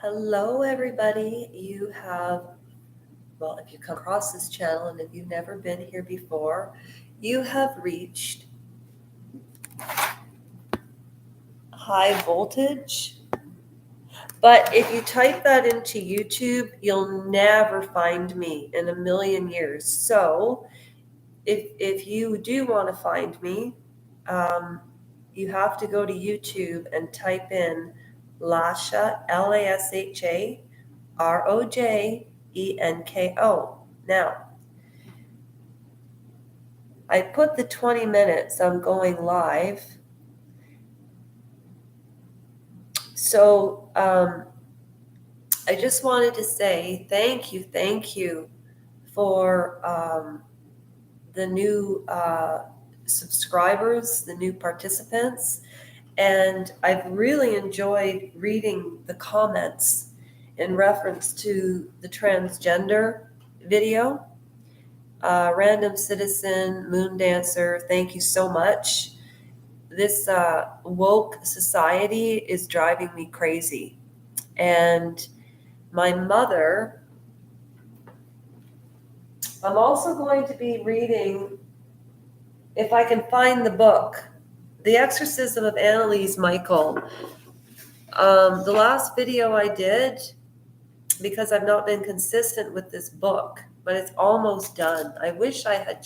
Hello, everybody. If you come across this channel and if you've never been here before, you have reached high voltage. But if you type that into YouTube, you'll never find me in a million years. So if you do want to find me, you have to go to YouTube and type in Lasha, Lasha, Rojenko. Now, I put the 20 minutes I'm going live. So I just wanted to say thank you for the new subscribers, the new participants. And I've really enjoyed reading the comments in reference to the transgender video. Random Citizen, Moon Dancer, thank you so much. This woke society is driving me crazy. And my mother, I'm also going to be reading, if I can find the book, The Exorcism of Annalise Michael. The last video I did, because I've not been consistent with this book, but it's almost done. I wish I had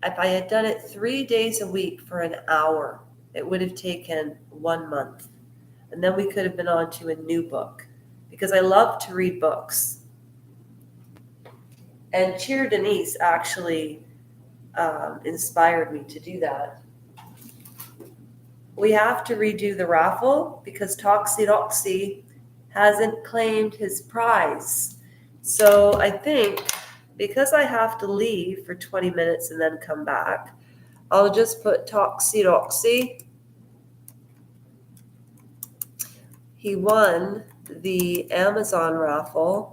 if I had done it 3 days a week for an hour, it would have taken 1 month. And then we could have been on to a new book, because I love to read books. And Cheer Denise actually inspired me to do that. We have to redo the raffle because Roxy hasn't claimed his prize. So I think because I have to leave for 20 minutes and then come back, I'll just put Roxy. He won the Amazon raffle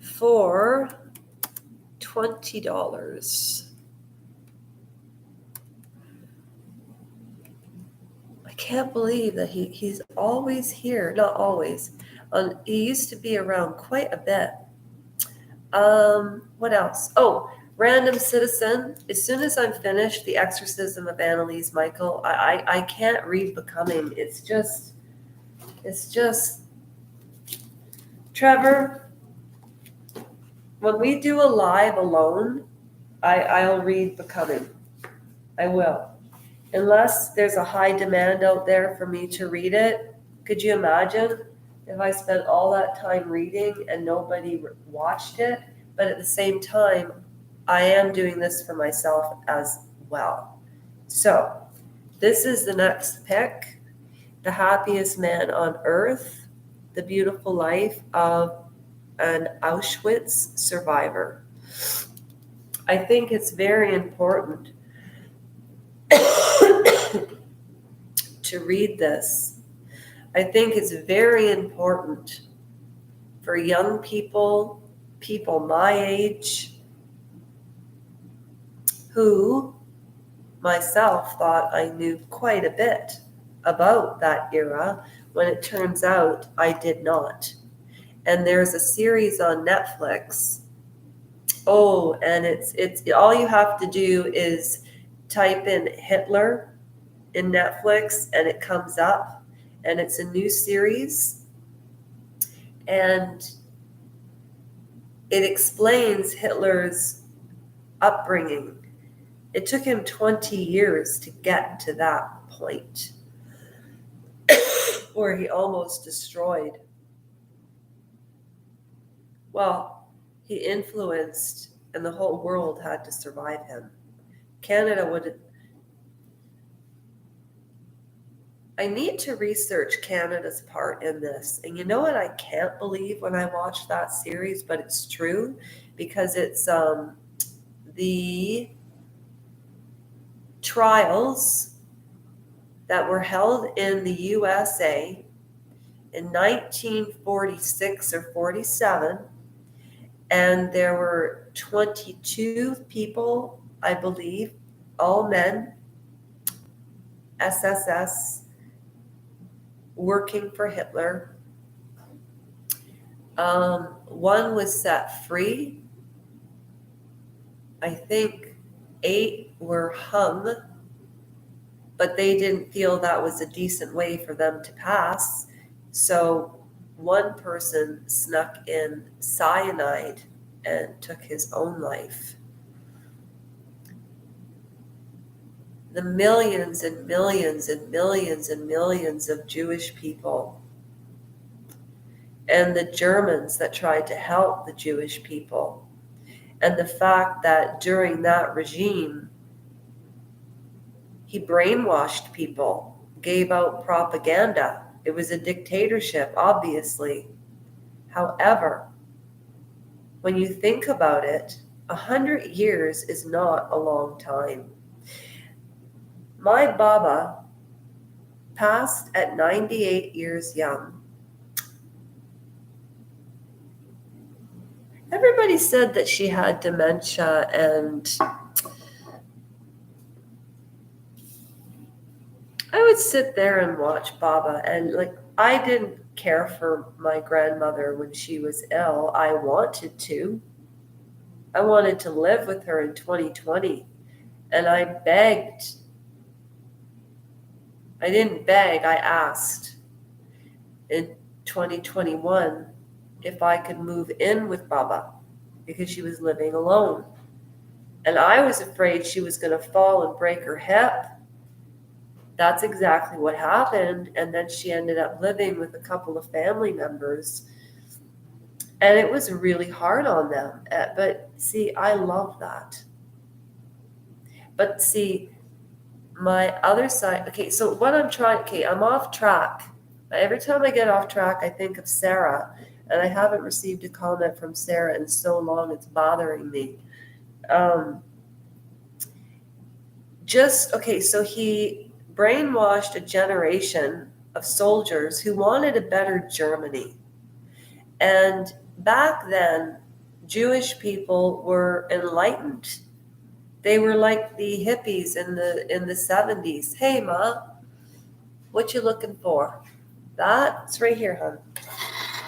for $20. I can't believe that he's always here. Not always. He used to be around quite a bit. What else? Oh, Random Citizen. As soon as I'm finished The Exorcism of Annalise Michael, I can't read Becoming. It's just Trevor, when we do a live alone, I'll read Becoming. I will. Unless there's a high demand out there for me to read it. Could you imagine if I spent all that time reading and nobody watched it? But at the same time, I am doing this for myself as well. So this is the next pick, The Happiest Man on Earth, The Beautiful Life of an Auschwitz Survivor. I think it's very important to read this. I think it's very important for young people my age, who myself thought I knew quite a bit about that era, when it turns out I did not. And there's a series on Netflix. Oh, and it's all you have to do is type in Hitler in Netflix and it comes up, and it's a new series, and it explains Hitler's upbringing. It took him 20 years to get to that point where he almost destroyed. Well, he influenced, and the whole world had to survive him. I need to research Canada's part in this. And you know what I can't believe when I watched that series, but it's true, because it's the trials that were held in the USA in 1946 or 47, and there were 22 people, I believe, all men, SSS, working for Hitler. One was set free. I think 8 were hung, but they didn't feel that was a decent way for them to pass. So one person snuck in cyanide and took his own life. The millions and millions and millions and millions of Jewish people, and the Germans that tried to help the Jewish people, and the fact that during that regime, he brainwashed people, gave out propaganda. It was a dictatorship, obviously. However, when you think about it, 100 years is not a long time. My Baba passed at 98 years young. Everybody said that she had dementia, and I would sit there and watch Baba, and I didn't care for my grandmother when she was ill. I wanted to. I wanted to live with her in 2020, and I begged. I didn't beg, I asked in 2021 if I could move in with Baba because she was living alone. And I was afraid she was going to fall and break her hip. That's exactly what happened. And then she ended up living with a couple of family members. And it was really hard on them. But see, I love that. But see, my other side, okay, so what I'm off track. Every time I get off track, I think of Sarah, and I haven't received a comment from Sarah in so long, it's bothering me. So he brainwashed a generation of soldiers who wanted a better Germany. And back then, Jewish people were enlightened. They were like the hippies in the 70s. Hey, Ma, what you looking for? That's right here, hon.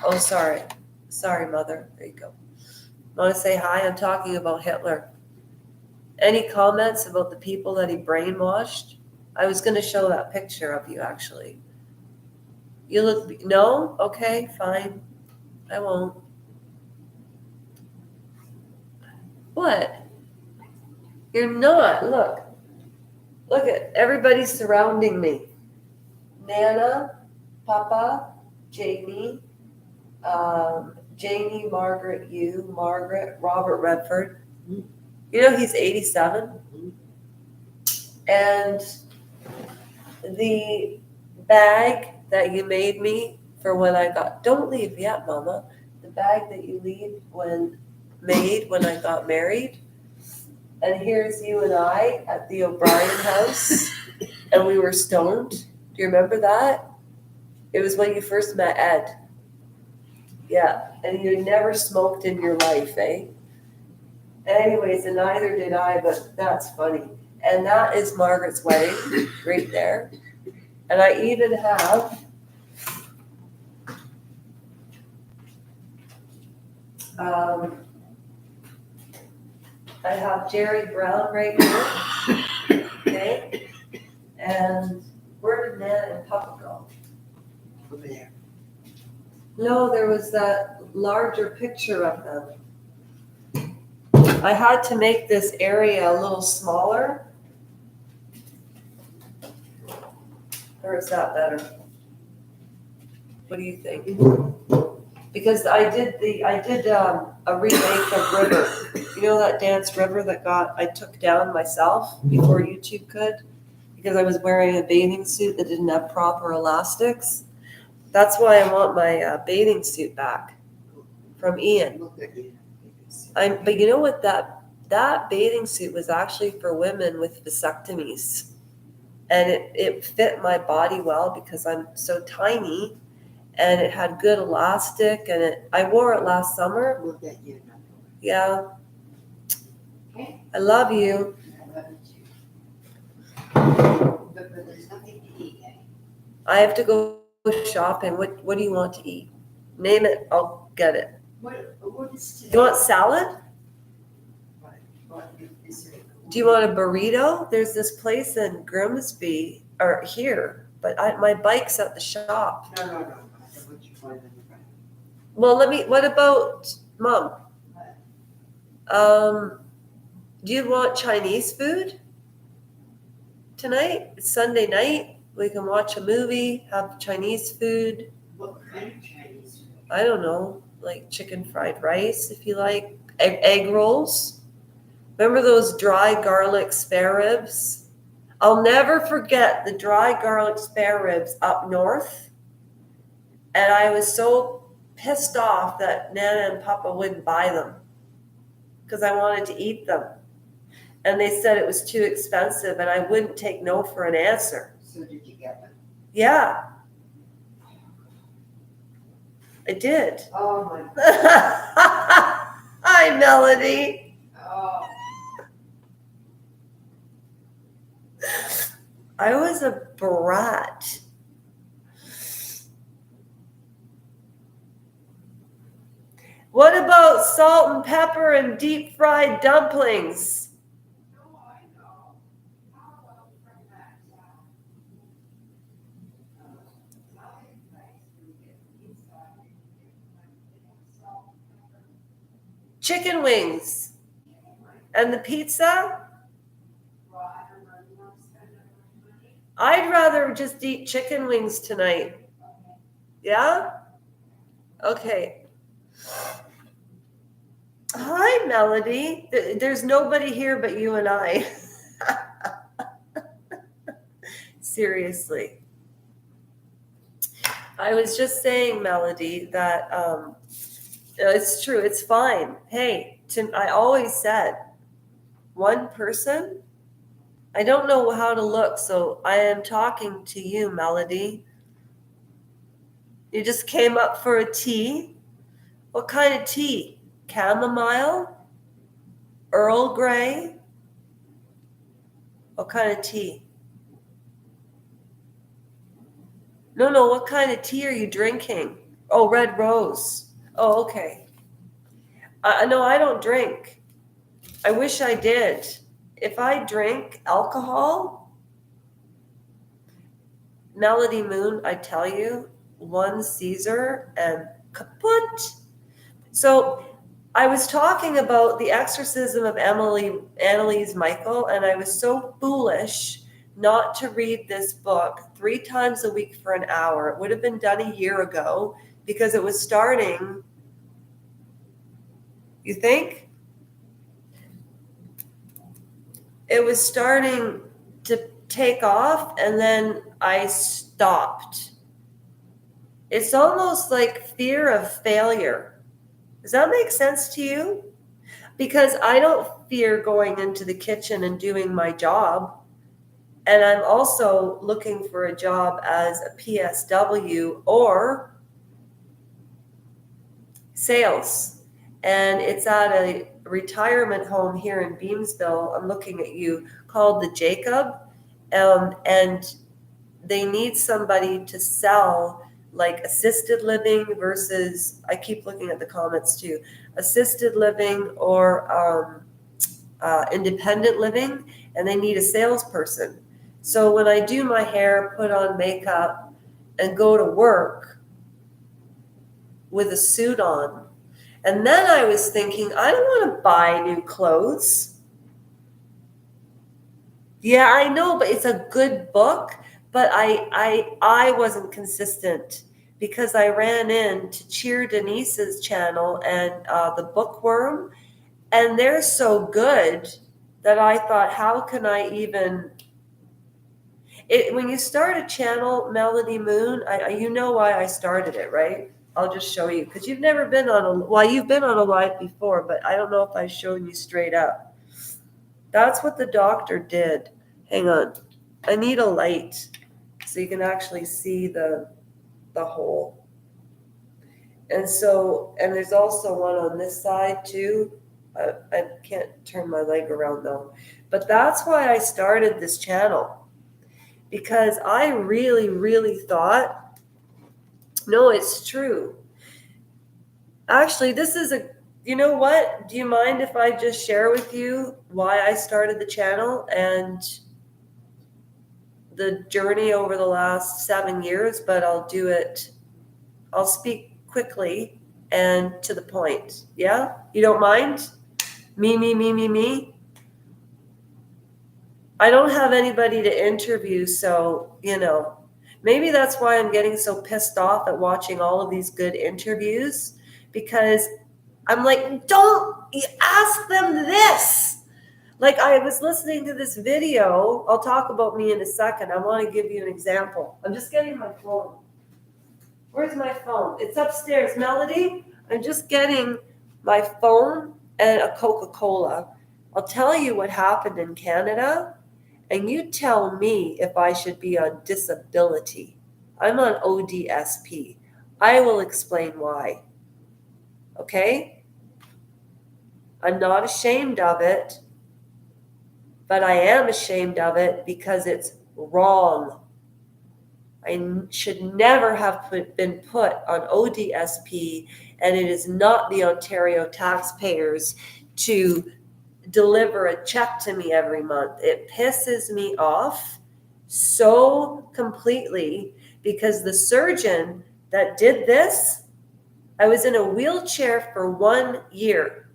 Oh, sorry. Sorry, Mother. There you go. Want to say hi? I'm talking about Hitler. Any comments about the people that he brainwashed? I was going to show that picture of you, actually. You look... No? Okay, fine. I won't. What? You're not. Look at everybody surrounding me. Nana, Papa, Jamie, Jamie, Margaret, you, Margaret, Robert Redford. You know he's 87. And the bag that you made me for when I got... Don't leave yet, Mama. The bag that you made when I got married. And here's you and I at the O'Brien house, and we were stoned. Do you remember that? It was when you first met Ed. Yeah, and you never smoked in your life, eh? Anyways, and neither did I, but that's funny. And that is Margaret's wedding right there. And I even have I have Jerry Brown right here. Okay. And where did Nana and Papa go? Over there. No, there was that larger picture of them. I had to make this area a little smaller. Or is that better? What do you think? Because I did a remake of River. You know that dance River that I took down myself before YouTube could? Because I was wearing a bathing suit that didn't have proper elastics. That's why I want my bathing suit back from Ian. But you know what? That bathing suit was actually for women with vasectomies. And it fit my body well because I'm so tiny. And it had good elastic. And I wore it last summer. Look at you. Yeah. I love you. I love you too. But there's nothing to eat, eh? I have to go shopping. What do you want to eat? Name it, I'll get it. What is today? You want salad? What is there? Do you want a burrito? There's this place in Grimsby, or here, but my bike's at the shop. No. I don't want you going in the front. Well, what about Mom? Do you want Chinese food tonight? It's Sunday night. We can watch a movie, have Chinese food. What kind of Chinese food? I don't know, like chicken fried rice if you like. Egg rolls. Remember those dry garlic spare ribs? I'll never forget the dry garlic spare ribs up north. And I was so pissed off that Nana and Papa wouldn't buy them because I wanted to eat them. And they said it was too expensive and I wouldn't take no for an answer. So did you get them? Yeah. I did. Oh my God. Hi, Melody. Oh. I was a brat. What about salt and pepper and deep fried dumplings? No, I know. How about from that chicken wings and the pizza? I'd rather just eat chicken wings tonight. Yeah? Okay. Hi, Melody. There's nobody here but you and I. Seriously. I was just saying, Melody, that it's true. It's fine. Hey, I always said, one person. I don't know how to look, so I am talking to you, Melody. You just came up for a tea. What kind of tea? Chamomile? Earl Grey? What kind of tea? No, what kind of tea are you drinking? Oh, red rose. Oh, okay. No, I don't drink. I wish I did. If I drink alcohol, Melody Moon, I tell you, one Caesar and kaput. So I was talking about the exorcism of Annalise Michael, and I was so foolish not to read this book 3 times a week for an hour. It would have been done a year ago because it was starting. You think? It was starting to take off, and then I stopped. It's almost like fear of failure. Does that make sense to you? Because I don't fear going into the kitchen and doing my job. And I'm also looking for a job as a PSW or sales. And it's at a retirement home here in Beamsville. I'm looking at you, called the Jacob. And they need somebody to sell like assisted living versus, I keep looking at the comments too, assisted living or independent living, and they need a salesperson. So when I do my hair, put on makeup, and go to work with a suit on, and then I was thinking, I don't want to buy new clothes. Yeah, I know, but it's a good book. But I wasn't consistent because I ran into Cheer Denise's channel and the Bookworm, and they're so good that I thought, how can I even? When you start a channel, Melody Moon, you know why I started it, right? I'll just show you because you've never been you've been on a live before, but I don't know if I've shown you straight up. That's what the doctor did. Hang on, I need a light so you can actually see the hole. And there's also one on this side too. I can't turn my leg around though. But that's why I started this channel. because I really, really thought, no, it's true. Actually, you know what? Do you mind if I just share with you why I started the channel and the journey over the last 7 years? But I'll speak quickly and to the point. Yeah? You don't mind? Me. I don't have anybody to interview, so, maybe that's why I'm getting so pissed off at watching all of these good interviews, because I'm like, don't ask them this. Like, I was listening to this video. I'll talk about me in a second. I want to give you an example. I'm just getting my phone. Where's my phone? It's upstairs. Melody, I'm just getting my phone and a Coca-Cola. I'll tell you what happened in Canada, and you tell me if I should be on disability. I'm on ODSP. I will explain why. Okay? I'm not ashamed of it, but I am ashamed of it because it's wrong. I should never have been put on ODSP, and it is not the Ontario taxpayers to deliver a check to me every month. It pisses me off so completely, because the surgeon that did this, I was in a wheelchair for 1 year.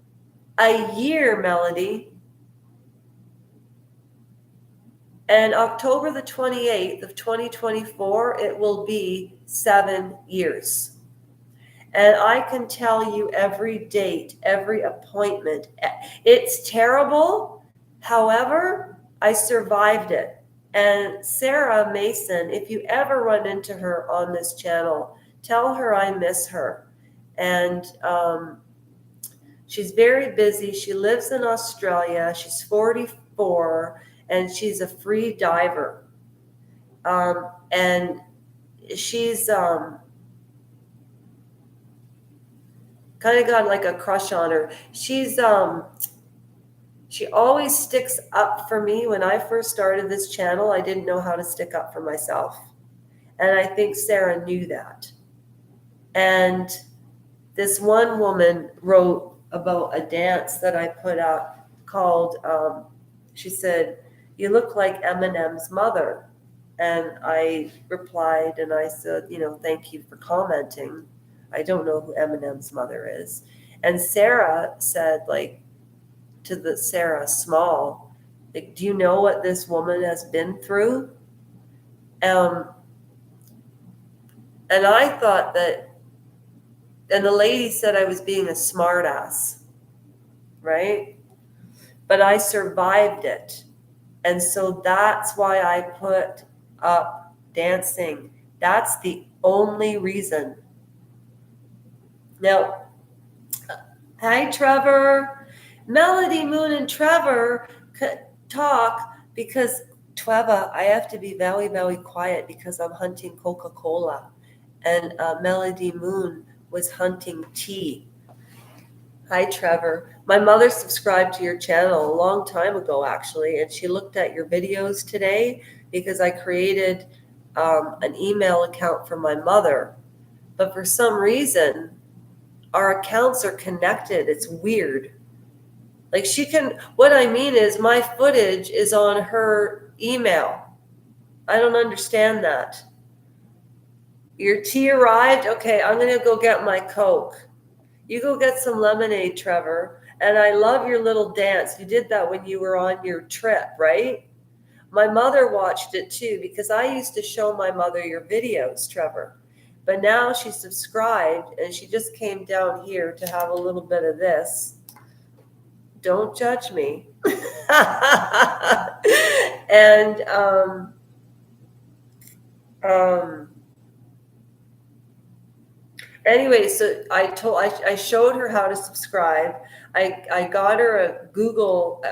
A year, Melody. And October the 28th of 2024, it will be 7 years. And I can tell you every date, every appointment. It's terrible. However, I survived it. And Sarah Mason, if you ever run into her on this channel, tell her I miss her. And she's very busy. She lives in Australia. She's 44. And she's a free diver. And she's kind of got like a crush on her. She always sticks up for me. When I first started this channel, I didn't know how to stick up for myself. And I think Sarah knew that. And this one woman wrote about a dance that I put up called, she said, "You look like Eminem's mother." And I replied and I said, thank you for commenting. I don't know who Eminem's mother is. And Sarah said, like, to the Sarah Small, like, do you know what this woman has been through? And I thought that, and the lady said I was being a smartass, right? But I survived it. And so that's why I put up dancing. That's the only reason. Now, hi, Trevor. Melody, Moon, and Trevor talk because, Trevor, I have to be very, very quiet because I'm hunting Coca-Cola. And Melody Moon was hunting tea. Hi, Trevor. My mother subscribed to your channel a long time ago, actually, and she looked at your videos today because I created an email account for my mother. But for some reason, our accounts are connected. It's weird. Like, what I mean is my footage is on her email. I don't understand that. Your tea arrived? Okay, I'm going to go get my Coke. You go get some lemonade, Trevor. And I love your little dance. You did that when you were on your trip, right? My mother watched it too, because I used to show my mother your videos, Trevor. But now she's subscribed and she just came down here to have a little bit of this. Don't judge me. And anyway, so I showed her how to subscribe. I got her a Google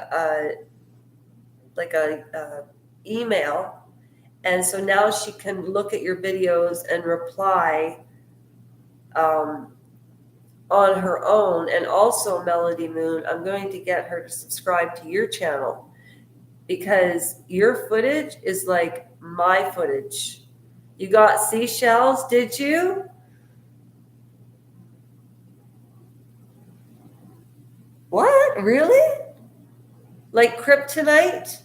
email, and so now she can look at your videos and reply on her own. And also, Melody Moon, I'm going to get her to subscribe to your channel. because your footage is like my footage. You got seashells, did you? What? Really? Like kryptonite?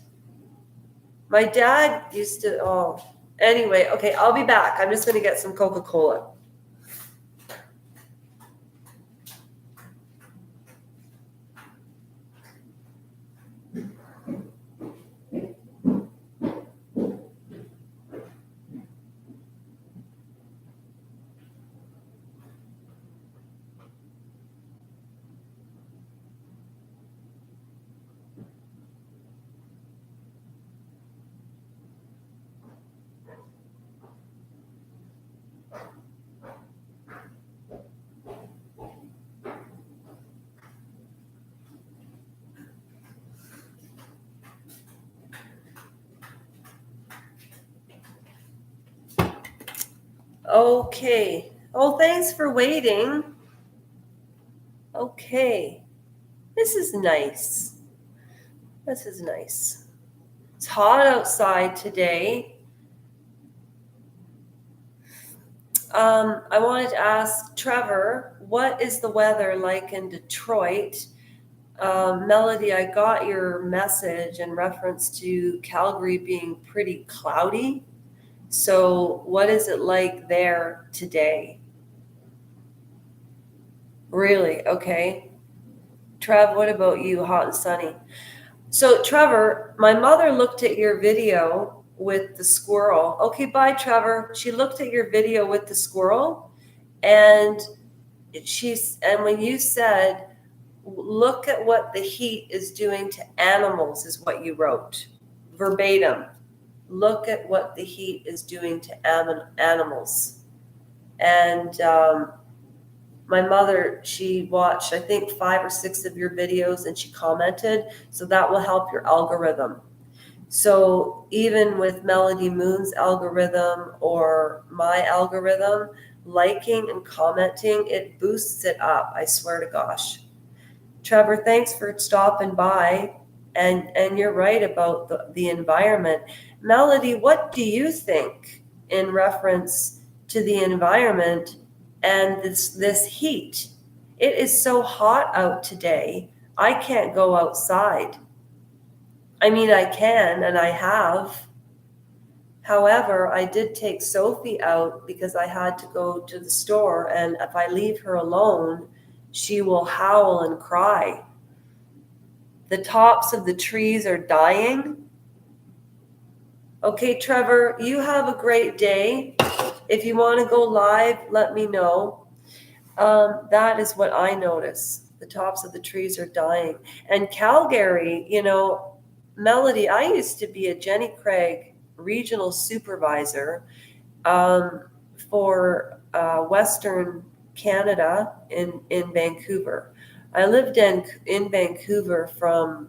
My dad used to, oh. Anyway, okay, I'll be back. I'm just going to get some Coca-Cola. Okay. Oh, thanks for waiting. Okay. This is nice. This is nice. It's hot outside today. I wanted to ask Trevor, what is the weather like in Detroit? Melody, I got your message in reference to Calgary being pretty cloudy. So, what is it like there today? Really? Okay. Trev, what about you? Hot and sunny. So, Trevor, my mother looked at your video with the squirrel. Okay, bye, Trevor. She looked at your video with the squirrel, and when you said, look at what the heat is doing to animals, is what you wrote verbatim. Look at what the heat is doing to animals. And my mother, she watched, I think, 5 or 6 of your videos, and she commented. So that will help your algorithm. So even with Melody Moon's algorithm or my algorithm, liking and commenting, it boosts it up. I swear to gosh. Trevor, thanks for stopping by. And you're right about the environment. Melody, what do you think in reference to the environment and this heat? It is so hot out today. I can't go outside. I mean, I can, and I have. However, I did take Sophie out because I had to go to the store, and if I leave her alone, she will howl and cry. The tops of the trees are dying. Okay, Trevor, you have a great day. If you want to go live, let me know. That is what I notice. The tops of the trees are dying. And Calgary, Melody, I used to be a Jenny Craig regional supervisor for Western Canada in Vancouver. I lived in Vancouver from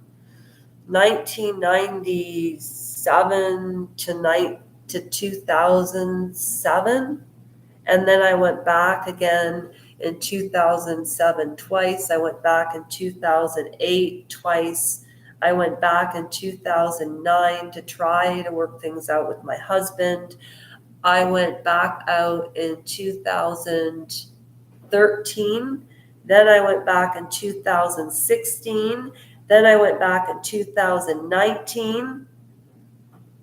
1997 to 2007. And then I went back again in 2007 twice. I went back in 2008 twice. I went back in 2009 to try to work things out with my husband. I went back out in 2013. Then I went back in 2016. Then I went back in 2019.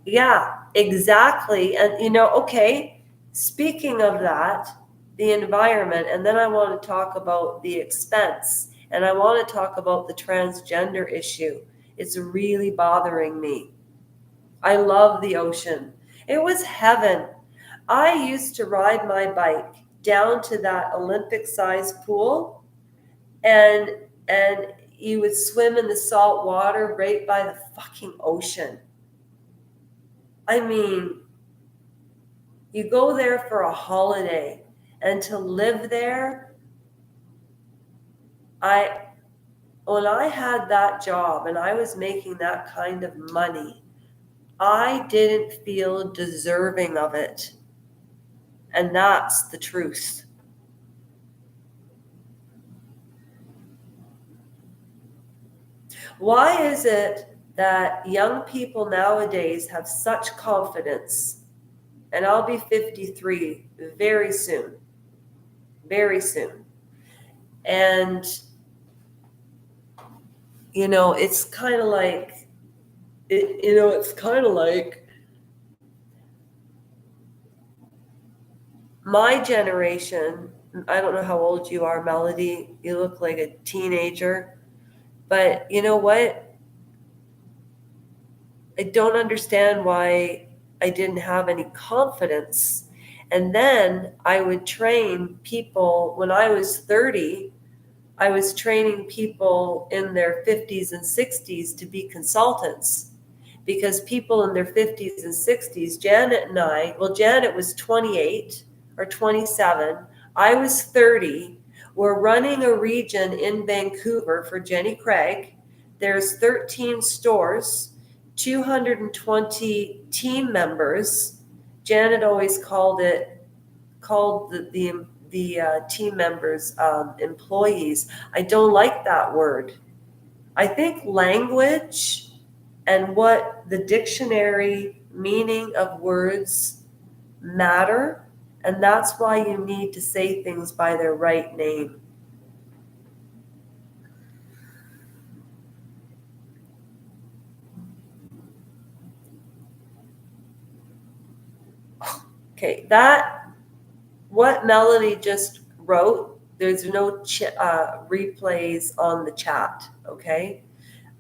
Yeah, exactly. And, okay, speaking of that, the environment, and then I want to talk about the expense, and I want to talk about the transgender issue. It's really bothering me. I love the ocean. It was heaven. I used to ride my bike down to that Olympic-sized pool, and you would swim in the salt water right by the fucking ocean. I mean, you go there for a holiday, and to live there, when I had that job and I was making that kind of money, I didn't feel deserving of it. And that's the truth. Why is it that young people nowadays have such confidence, and I'll be 53 very soon, very soon. And, it's kind of like, it's kind of like my generation. I don't know how old you are, Melody. You look like a teenager. But you know what? I don't understand why I didn't have any confidence. And then I would train people when I was 30. I was training people in their 50s and 60s to be consultants, because people in their 50s and 60s, Janet and I, well, Janet was 28 or 27. I was 30. We're running a region in Vancouver for Jenny Craig. There's 13 stores, 220 team members. Janet always called the team members employees. I don't like that word. I think language and what the dictionary meaning of words matter, and that's why you need to say things by their right name. Okay, what Melody just wrote, there's no replays on the chat, okay?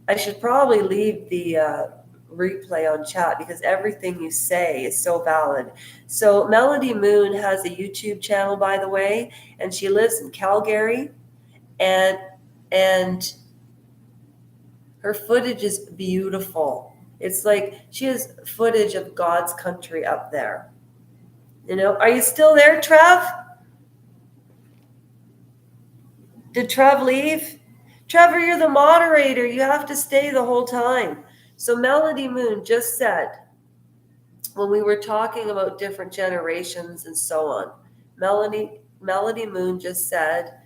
I should probably leave the replay on chat, because everything you say is so valid. So Melody Moon has a YouTube channel, by the way, and she lives in Calgary, and her footage is beautiful. It's like she has footage of God's country up there. Are you still there, Trev? Did Trev leave? Trevor, you're the moderator. You have to stay the whole time. So Melody Moon just said, when we were talking about different generations and so on, Melody Moon just said,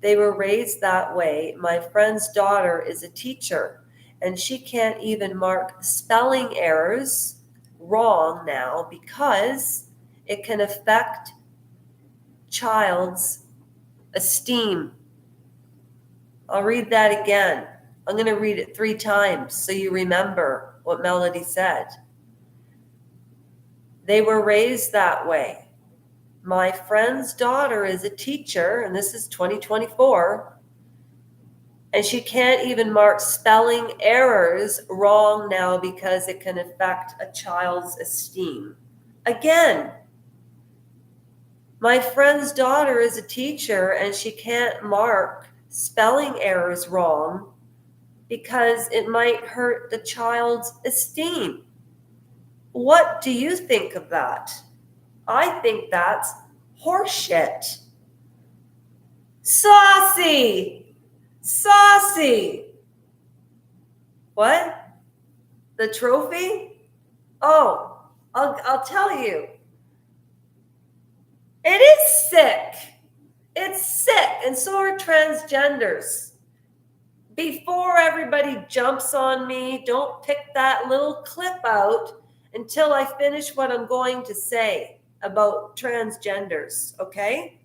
they were raised that way. My friend's daughter is a teacher, and she can't even mark spelling errors wrong now because it can affect child's esteem. I'll read that again. I'm going to read it 3 times so you remember what Melody said. They were raised that way. My friend's daughter is a teacher, and this is 2024, and she can't even mark spelling errors wrong now because it can affect a child's esteem. Again, my friend's daughter is a teacher, and she can't mark spelling errors wrong because it might hurt the child's esteem. What do you think of that? I think that's horseshit. Saucy! What? The trophy? Oh, I'll tell you. It is sick. It's sick, and so are transgenders. Before everybody jumps on me, don't pick that little clip out until I finish what I'm going to say about transgenders, okay?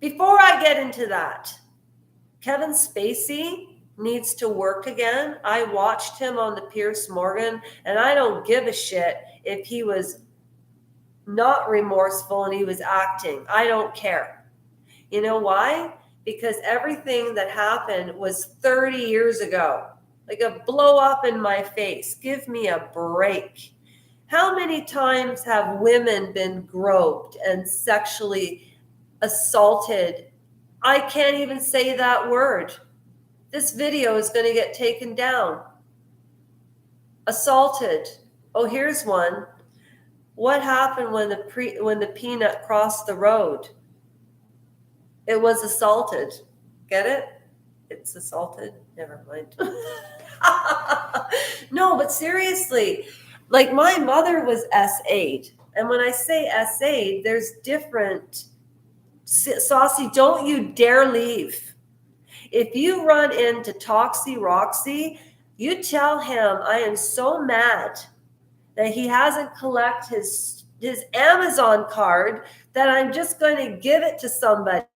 Before I get into that, Kevin Spacey needs to work again. I watched him on the Piers Morgan, and I don't give a shit if he was not remorseful and he was acting. I don't care. You know why? Because everything that happened was 30 years ago. Like a blow up in my face. Give me a break. How many times have women been groped and sexually assaulted? I can't even say that word. This video is going to get taken down. Assaulted. Oh, here's one. What happened when the peanut crossed the road? It was assaulted. Get it? It's assaulted. Never mind. No, but seriously, like my mother was SA'd. And when I say SA'd, there's different. Saucy, don't you dare leave. If you run into toxy, roxy, You tell him I am so mad that he hasn't collected his Amazon card that I'm just going to give it to somebody.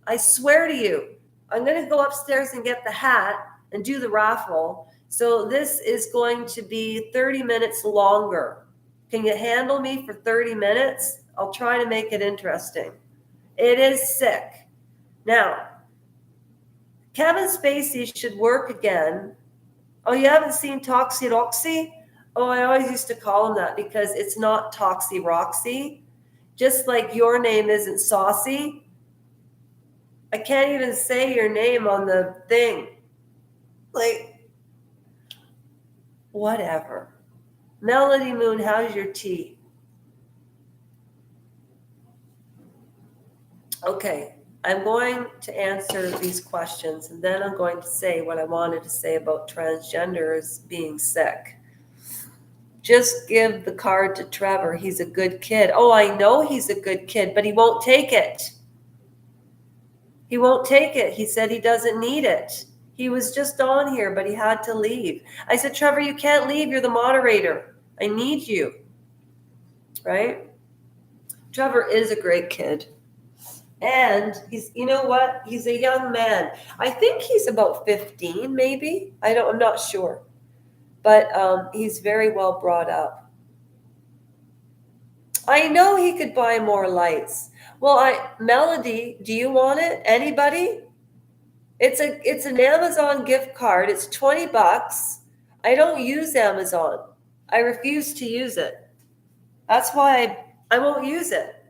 I swear to you, I'm going to go upstairs and get the hat and do the raffle. So this is going to be 30 minutes longer. Can you handle me for 30 minutes? I'll try to make it interesting. It is sick. Now, Kevin Spacey should work again. Oh, you haven't seen Toxy Roxy? Oh, I always used to call him that because it's not Toxy Roxy. Just like your name isn't Saucy. I can't even say your name on the thing. Like, whatever. Melody Moon, how's your tea? Okay, I'm going to answer these questions and then I'm going to say what I wanted to say about transgenders being sick. Just give the card to Trevor. He's a good kid. Oh, I know he's a good kid, but he won't take it. He won't take it. He said he doesn't need it. He was just on here, but he had to leave. I said, Trevor, you can't leave. You're the moderator. I need you. Right? Trevor is a great kid. And he's, you know what? He's a young man. I think he's about 15, maybe. I'm not sure. But he's very well brought up. I know he could buy more lights. Well, Melody, do you want it? Anybody? It's an Amazon gift card. It's $20. I don't use Amazon. I refuse to use it. That's why I won't use it.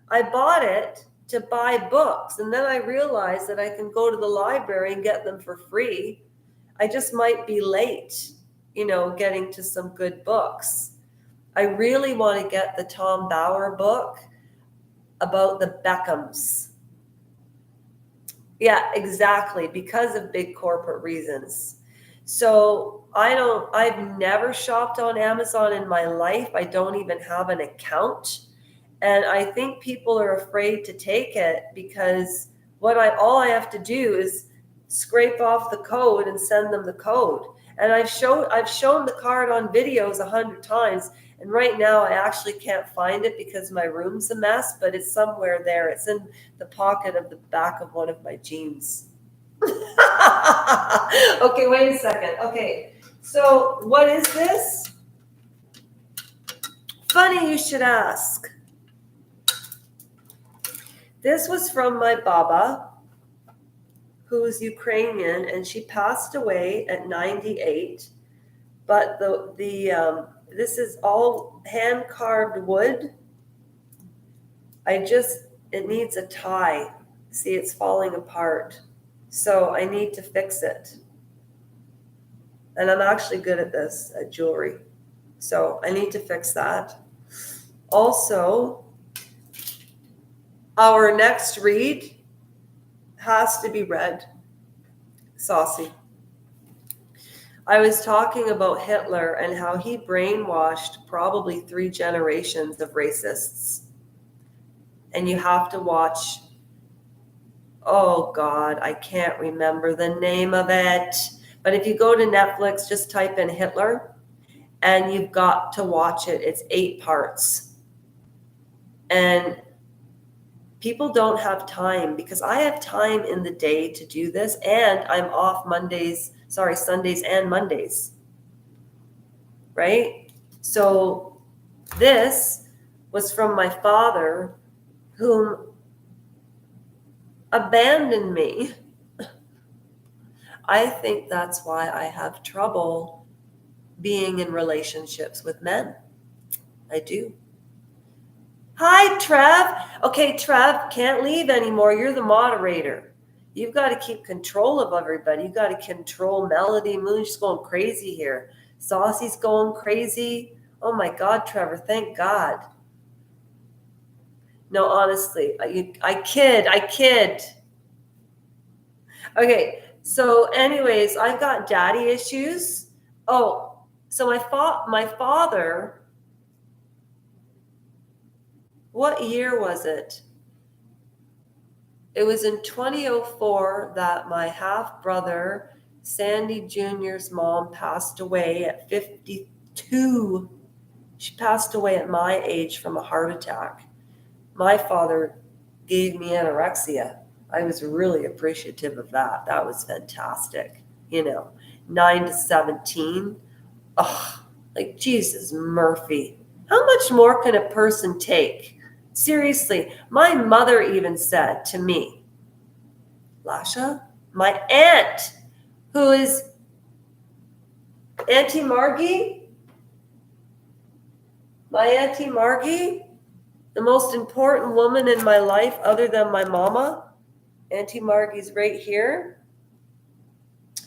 I bought it to buy books, and then I realized that I can go to the library and get them for free. I just might be late, getting to some good books. I really want to get the Tom Bauer book about the Beckhams. Yeah, exactly, because of big corporate reasons. So I've never shopped on Amazon in my life. I don't even have an account. And I think people are afraid to take it because all I have to do is scrape off the code and send them the code. And I've shown the card on videos 100 times. And right now I actually can't find it because my room's a mess, but it's somewhere there. It's in the pocket of the back of one of my jeans. Okay, wait a second. Okay, so what is this? Funny you should ask. This was from my Baba, who's Ukrainian, and she passed away at 98. But this is all hand-carved wood. It needs a tie. See, it's falling apart. So I need to fix it. And I'm actually good at this, at jewelry. So I need to fix that. Also, our next read has to be red. Saucy. I was talking about Hitler and how he brainwashed probably 3 generations of racists. And you have to watch, oh God, I can't remember the name of it. But if you go to Netflix, just type in Hitler and you've got to watch it. It's 8 parts. And people don't have time because I have time in the day to do this and I'm off Sundays and Mondays, right? So this was from my father whom abandoned me. I think that's why I have trouble being in relationships with men. I do. Hi, Trev. Okay, Trev, can't leave anymore. You're the moderator. You've got to keep control of everybody. You've got to control Melody Moon. She's going crazy here. Saucy's going crazy. Oh my God, Trevor, thank God. No, honestly, I kid. Okay, so anyways, I've got daddy issues. Oh, so my father, what year was it? It was in 2004 that my half brother Sandy Jr.'s mom passed away at 52. She passed away at my age from a heart attack. My father gave me anorexia. I was really appreciative of that. That was fantastic. 9 to 17. Oh, like Jesus Murphy. How much more can a person take? Seriously, my mother even said to me, Lasha, my aunt, who is Auntie Margie, my Auntie Margie, the most important woman in my life other than my mama. Auntie Margie's right here.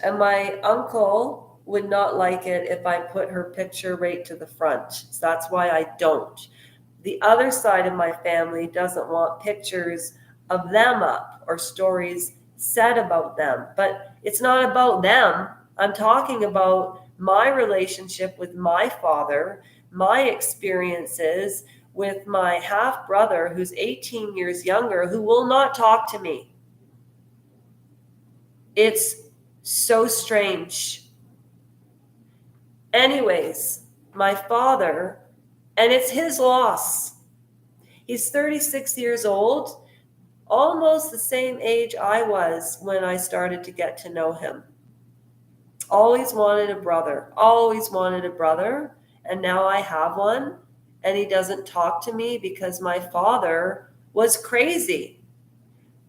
And my uncle would not like it if I put her picture right to the front. So that's why I don't. The other side of my family doesn't want pictures of them up or stories said about them. But it's not about them. I'm talking about my relationship with my father, my experiences with my half brother, who's 18 years younger, who will not talk to me. It's so strange. Anyways, my father, and it's his loss. He's 36 years old, almost the same age I was when I started to get to know him. Always wanted a brother, and now I have one, and he doesn't talk to me because my father was crazy.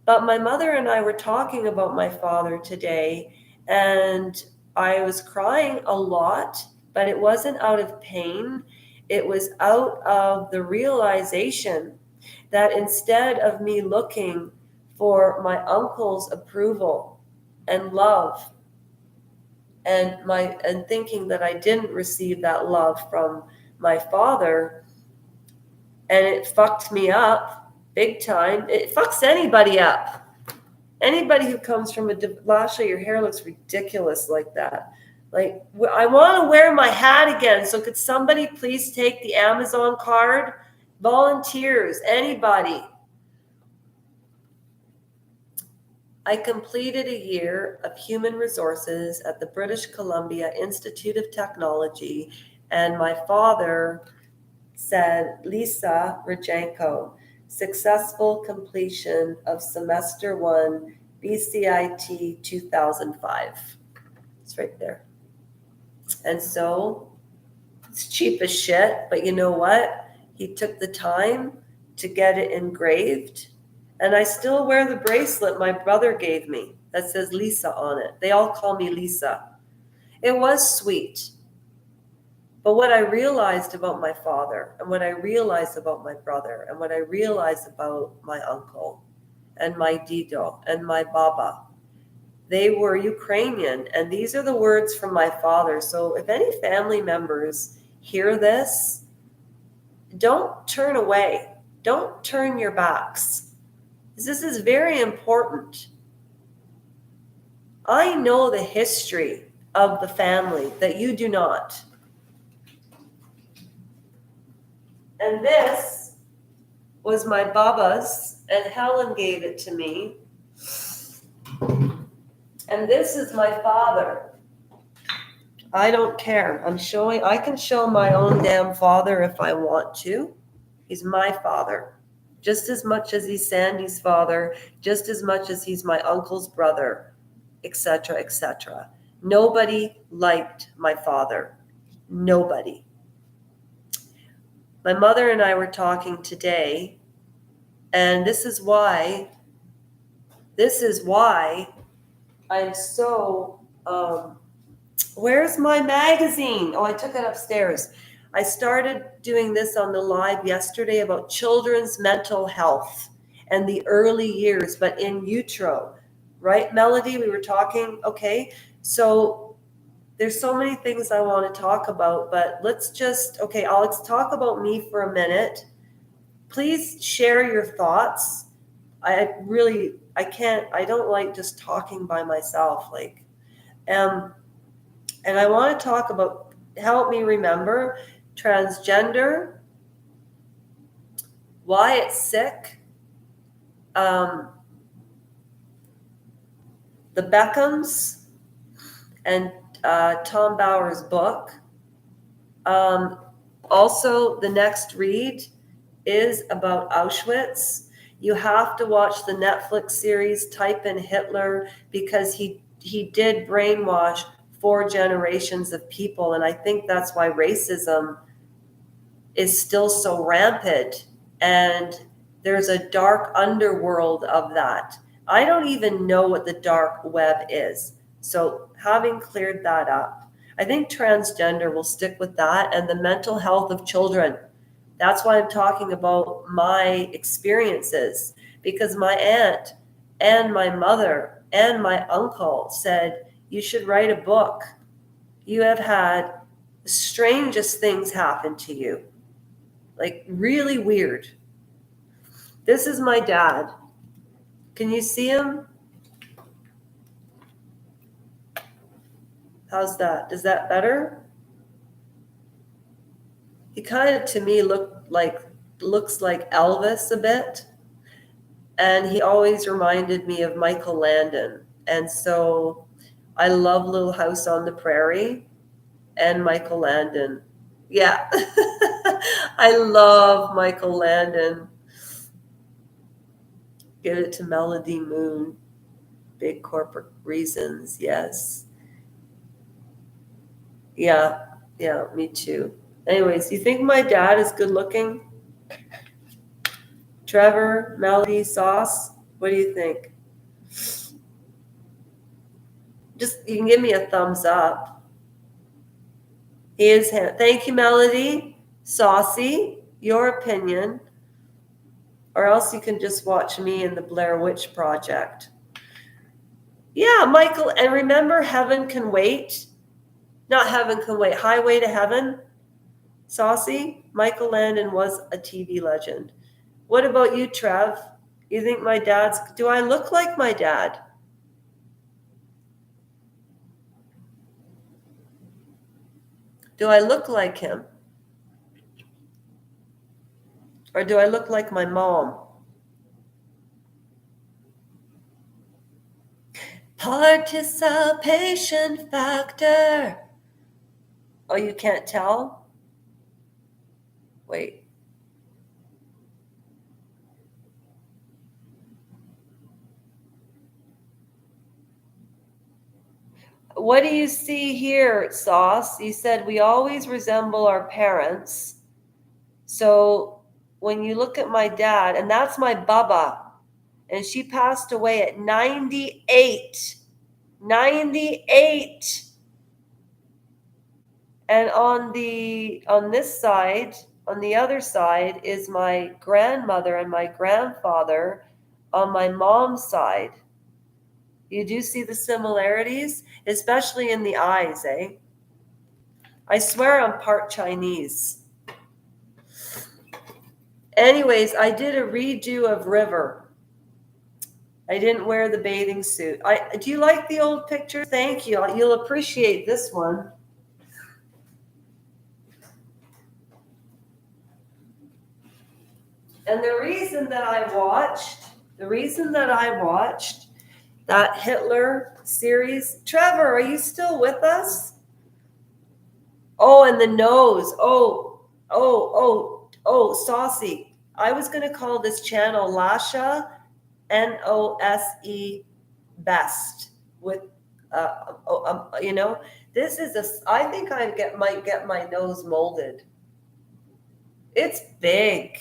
But my mother and I were talking about my father today, and I was crying a lot, but it wasn't out of pain. It was out of the realization that instead of me looking for my uncle's approval and love, and thinking that I didn't receive that love from my father, and it fucked me up big time. It fucks anybody up. Anybody who comes from Lasha, your hair looks ridiculous like that. Like, I want to wear my hat again. So could somebody please take the Amazon card? Volunteers, anybody. I completed a year of human resources at the British Columbia Institute of Technology, and my father said, Lisa Rajenko, successful completion of semester 1, BCIT 2005. It's right there. And so it's cheap as shit, but you know what? He took the time to get it engraved. And I still wear the bracelet my brother gave me that says Lisa on it. They all call me Lisa. It was sweet. But what I realized about my father, and what I realized about my brother, and what I realized about my uncle, and my Dido, and my Baba, they were Ukrainian. And these are the words from my father. So if any family members hear this, don't turn away. Don't turn your backs. This is very important. I know the history of the family that you do not. And this was my Baba's, and Helen gave it to me. And this is my father. I don't care. I can show my own damn father if I want to. He's my father. Just as much as he's Sandy's father, just as much as he's my uncle's brother, etc., etc. Nobody liked my father. Nobody. My mother and I were talking today, and this is why I'm so, where's my magazine? Oh, I took it upstairs. I started doing this on the live yesterday about children's mental health and the early years, but in utero, right, Melody? We were talking, okay? So there's so many things I want to talk about, but let's talk about me for a minute. Please share your thoughts. I don't like just talking by myself, and I want to talk about, help me remember, transgender, why it's sick, the Beckhams, and Tom Bauer's book. Also, the next read is about Auschwitz. You have to watch the Netflix series, type in Hitler, because he did brainwash 4 generations of people. And I think that's why racism is still so rampant. And there's a dark underworld of that. I don't even know what the dark web is. So having cleared that up, I think transgender will stick with that, and the mental health of children. That's why I'm talking about my experiences, because my aunt and my mother and my uncle said, you should write a book. You have had the strangest things happen to you, like really weird. This is my dad. Can you see him? How's that? Is that better? He kind of, to me, looks like Elvis a bit. And he always reminded me of Michael Landon. And so I love Little House on the Prairie and Michael Landon. Yeah. I love Michael Landon. Give it to Melody Moon. Big corporate reasons, yes. Yeah, me too. Anyways, you think my dad is good looking? Trevor, Melody, Sauce, what do you think? Just, you can give me a thumbs up. He is, thank you, Melody. Saucy, your opinion. Or else you can just watch me in the Blair Witch Project. Yeah, Michael, and remember Heaven Can Wait? Not Heaven Can Wait, Highway to Heaven? Saucy, Michael Landon was a TV legend. What about you, Trev? You think my dad's, do I look like my dad? Do I look like him? Or do I look like my mom? Participation factor. Oh, you can't tell? Wait. What do you see here, Sauce? You said we always resemble our parents. So when you look at my dad, and that's my Bubba, and she passed away at 98. 98. And on this side, on the other side, is my grandmother and my grandfather on my mom's side. You do see the similarities, especially in the eyes, eh? I swear I'm part Chinese. Anyways, I did a redo of River. I didn't wear the bathing suit. Do you like the old picture? Thank you. You'll appreciate this one. And the reason that I watched that Hitler series, Trevor, are you still with us? Oh, and the nose. Saucy. I was going to call this channel Lasha, Nose best with, this is I think I might get my nose molded. It's big.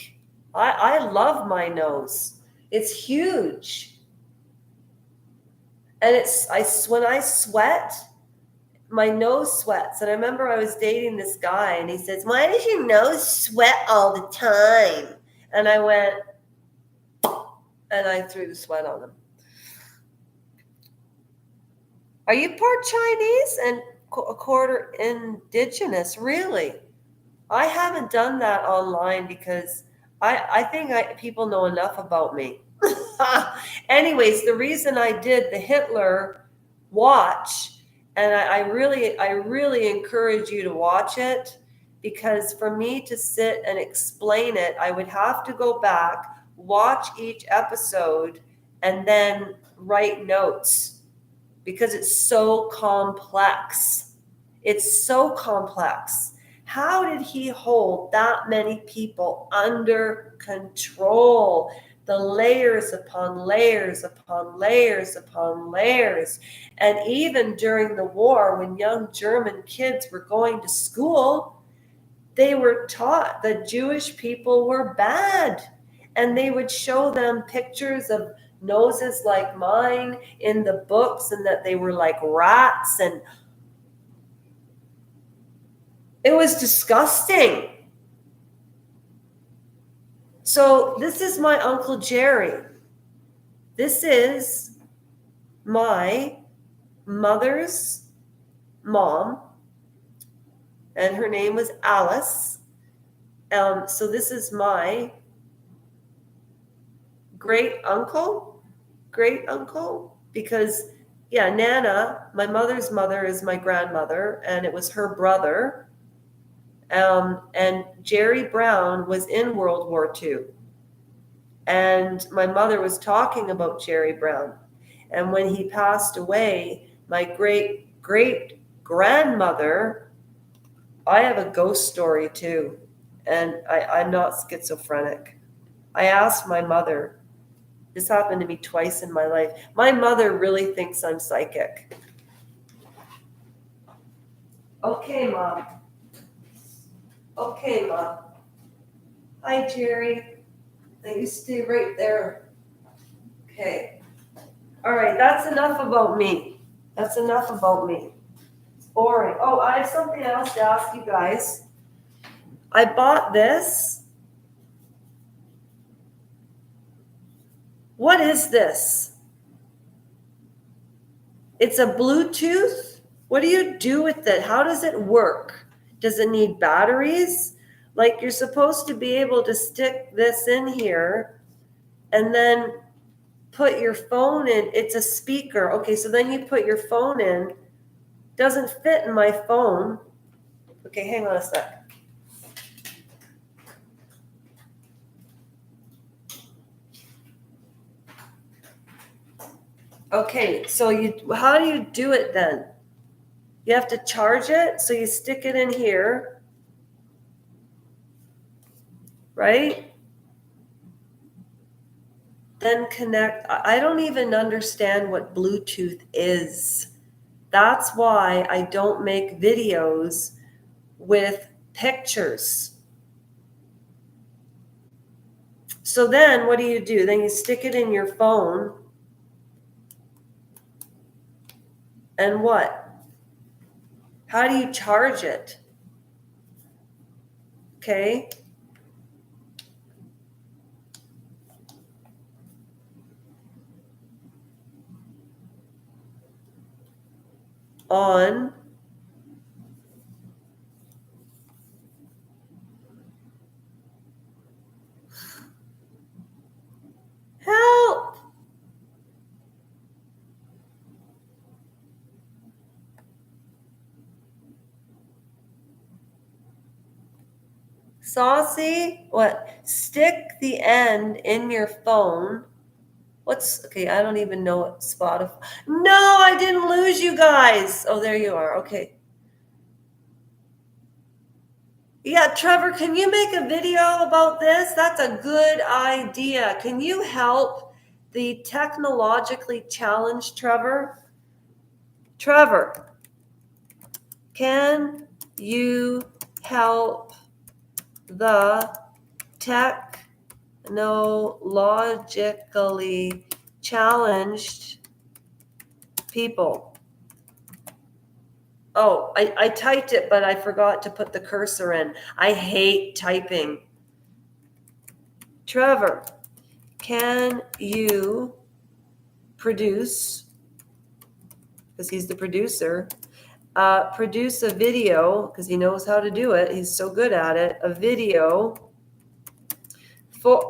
I love my nose. It's huge. And when I sweat, my nose sweats. And I remember I was dating this guy and he says, why does your nose sweat all the time? And I went, and I threw the sweat on him. Are you part Chinese and a quarter indigenous? Really? I haven't done that online because I think people know enough about me. Anyways, the reason I did the Hitler watch, and I really encourage you to watch it, because for me to sit and explain it, I would have to go back, watch each episode, and then write notes. because it's so complex. It's so complex. How did he hold that many people under control? The layers upon layers upon layers upon layers. And even during the war, when young German kids were going to school, they were taught that Jewish people were bad. And they would show them pictures of noses like mine in the books, and that they were like rats, and it was disgusting. So this is my Uncle Jerry. This is my mother's mom, and her name was Alice. So this is my great uncle, because Nana, my mother's mother, is my grandmother, and it was her brother. And Jerry Brown was in World War II. And my mother was talking about Jerry Brown. And when he passed away, my great grandmother, I have a ghost story too. And I'm not schizophrenic. I asked my mother, this happened to me twice in my life. My mother really thinks I'm psychic. Okay, Mom. Okay, Mom. Hi, Jerry. Now you stay right there. Okay. All right, that's enough about me. That's enough about me. It's boring. Oh, I have something else to ask you guys. I bought this. What is this? It's a Bluetooth. What do you do with it? How does it work? Does it need batteries? Like, you're supposed to be able to stick this in here and then put your phone in. It's a speaker. Okay, so then you put your phone in. Doesn't fit in my phone. Okay, hang on a sec. Okay, so how do you do it then? You have to charge it, so you stick it in here, right? Then connect. I don't even understand what Bluetooth is. That's why I don't make videos with pictures. So then what do? Then you stick it in your phone. And what? How do you charge it? Okay. On. Help! Saucy? What? Stick the end in your phone. Okay, I don't even know what Spotify. No, I didn't lose you guys. Oh, there you are. Okay. Yeah, Trevor, can you make a video about this? That's a good idea. Can you help the technologically challenged Trevor? Trevor, can you help the technologically challenged people? Oh, I typed it, but I forgot to put the cursor in. I hate typing. Trevor, can you produce, because he's the producer, produce a video, because he knows how to do it. He's so good at it. A video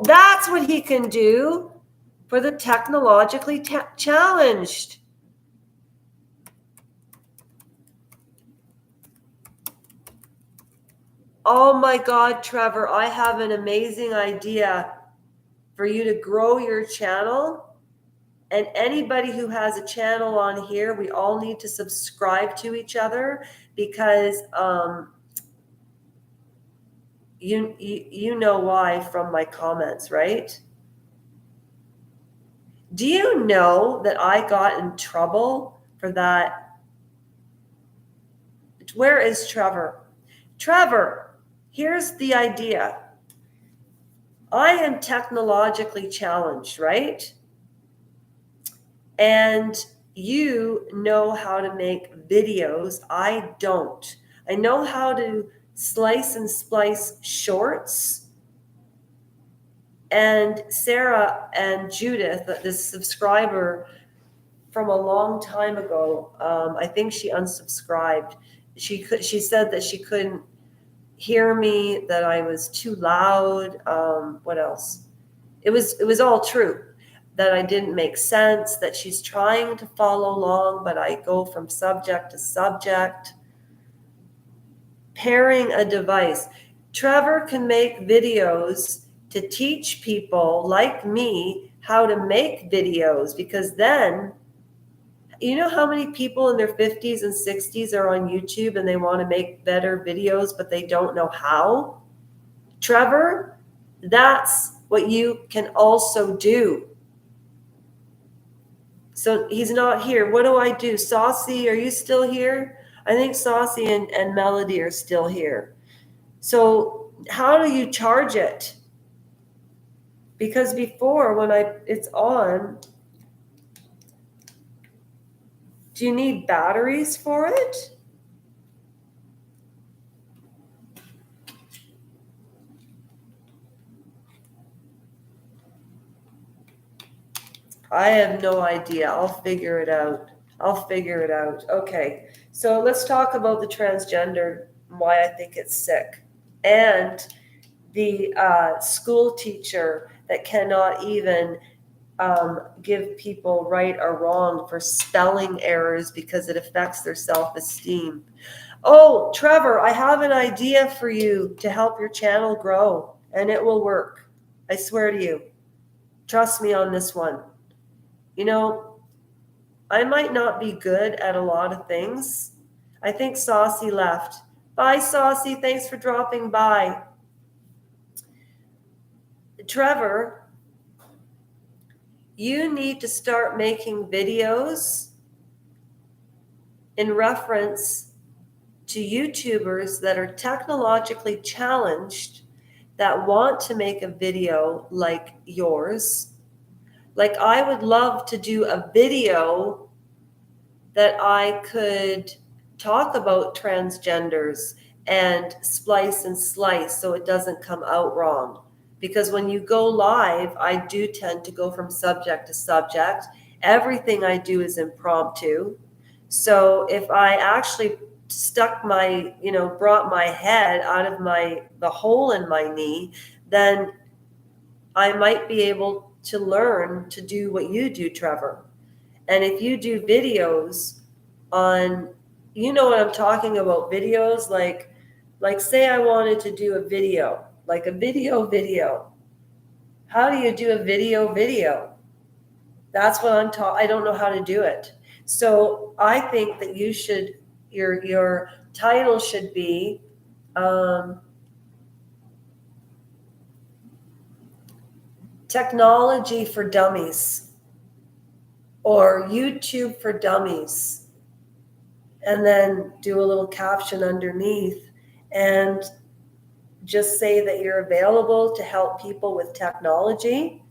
that's what he can do for the technologically challenged. Oh my God, Trevor, I have an amazing idea for you to grow your channel. And anybody who has a channel on here, we all need to subscribe to each other because you know why from my comments, right? Do you know that I got in trouble for that? Where is Trevor? Trevor, here's the idea. I am technologically challenged, right? And you know how to make videos. I don't. I know how to slice and splice shorts. And Sarah and Judith, this subscriber from a long time ago, I think she unsubscribed. She said that she couldn't hear me, that I was too loud. What else? It was all true, that I didn't make sense, that she's trying to follow along, but I go from subject to subject. Pairing a device. Trevor can make videos to teach people like me how to make videos, because then, you know how many people in their 50s and 60s are on YouTube and they want to make better videos, but they don't know how? Trevor, that's what you can also do. So he's not here. What do I do? Saucy, are you still here? I think Saucy and Melody are still here. So how do you charge it? Because before, when it's on, do you need batteries for it? I have no idea. I'll figure it out. Okay, so let's talk about the transgender, why I think it's sick. And the school teacher that cannot even give people right or wrong for spelling errors because it affects their self-esteem. Oh, Trevor, I have an idea for you to help your channel grow, and it will work. I swear to you. Trust me on this one. You know, I might not be good at a lot of things. I think Saucy left. Bye, Saucy. Thanks for dropping by. Trevor, you need to start making videos in reference to YouTubers that are technologically challenged, that want to make a video like yours. Like, I would love to do a video that I could talk about transgenders and splice and slice so it doesn't come out wrong. Because when you go live, I do tend to go from subject to subject. Everything I do is impromptu. So if I actually brought my head out of the hole in my knee, then I might be able to learn to do what you do, Trevor. And if you do videos on, you know what I'm talking about, videos like say I wanted to do a video, like a video. How do you do a video? That's what I don't know how to do it. So I think that you should, your title should be Technology for Dummies, or YouTube for Dummies, and then do a little caption underneath and just say that you're available to help people with technology,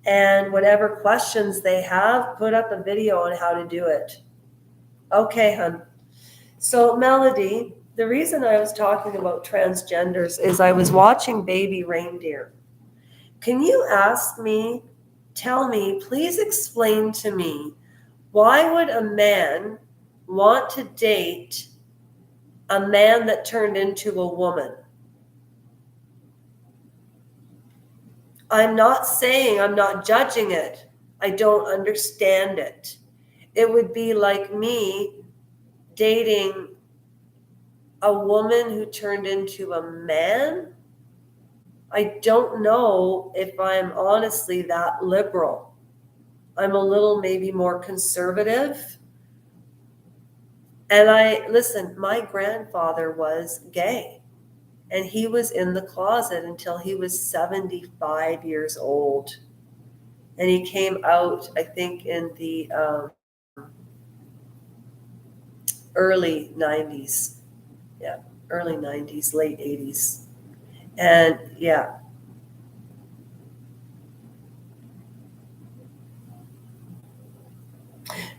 and whatever questions they have, put up a video on how to do it. Okay, hun. So Melody, the reason I was talking about transgenders is I was watching Baby Reindeer. Can you tell me, please explain to me, why would a man want to date a man that turned into a woman? I'm not saying, I'm not judging it. I don't understand it. It would be like me dating a woman who turned into a man. I don't know if I'm honestly that liberal. I'm a little maybe more conservative. And listen, my grandfather was gay, and he was in the closet until he was 75 years old. And he came out, I think, in the early 90s. Yeah, early 90s, late 80s. And yeah.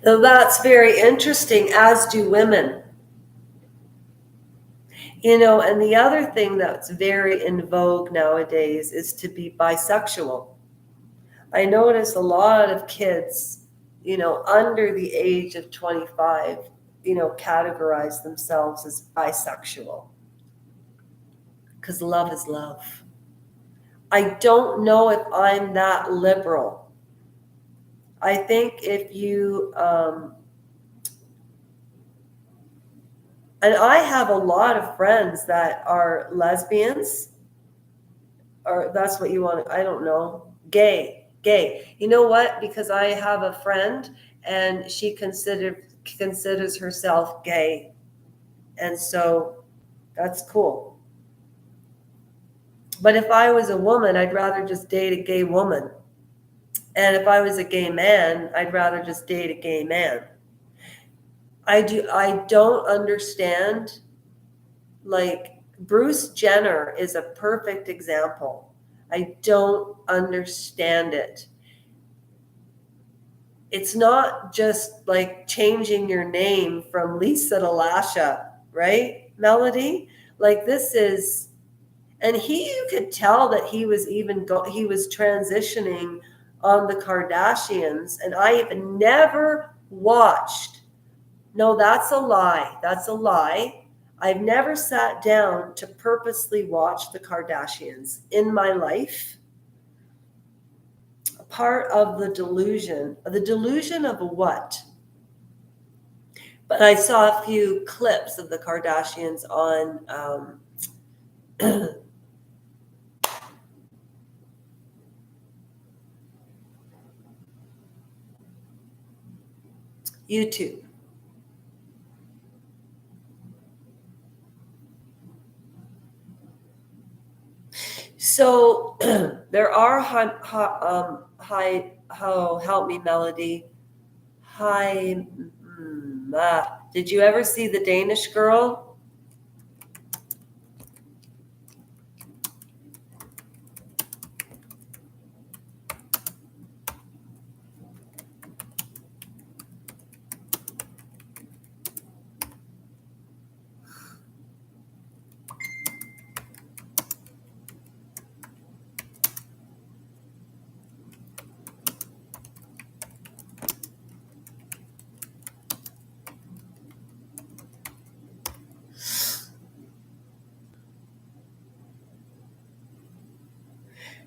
So that's very interesting, as do women. And the other thing that's very in vogue nowadays is to be bisexual. I notice a lot of kids, under the age of 25, categorize themselves as bisexual because love is love. I don't know if I'm that liberal. I think if you, and I have a lot of friends that are lesbians, or that's what you want, I don't know, gay. You know what? Because I have a friend and she considers herself gay. And so that's cool. But if I was a woman, I'd rather just date a gay woman. And if I was a gay man, I'd rather just date a gay man. I don't understand, like Bruce Jenner is a perfect example. I don't understand it. It's not just like changing your name from Lisa to Lasha, right, Melody? Like this is, and you could tell that he was he was transitioning on the Kardashians, and I have never watched. No, that's a lie. That's a lie. I've never sat down to purposely watch the Kardashians in my life. Part of the delusion of what? But I saw a few clips of the Kardashians on YouTube. So there are help me, Melody. Did you ever see the Danish Girl?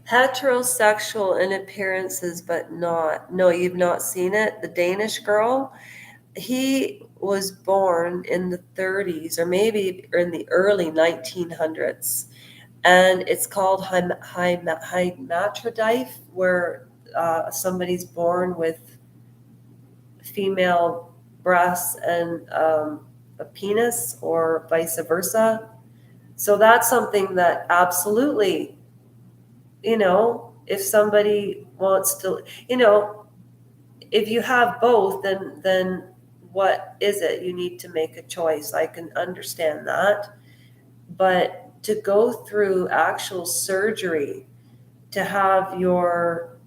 Heterosexual in appearances, but not. No, you've not seen it. The Danish Girl. He was born in the 30s or maybe in the early 1900s. And it's called Hymatrodite, where somebody's born with female breasts and a penis, or vice versa. So that's something that absolutely, if somebody wants to, if you have both, then what is it? You need to make a choice. I can understand that. But to go through actual surgery to have your,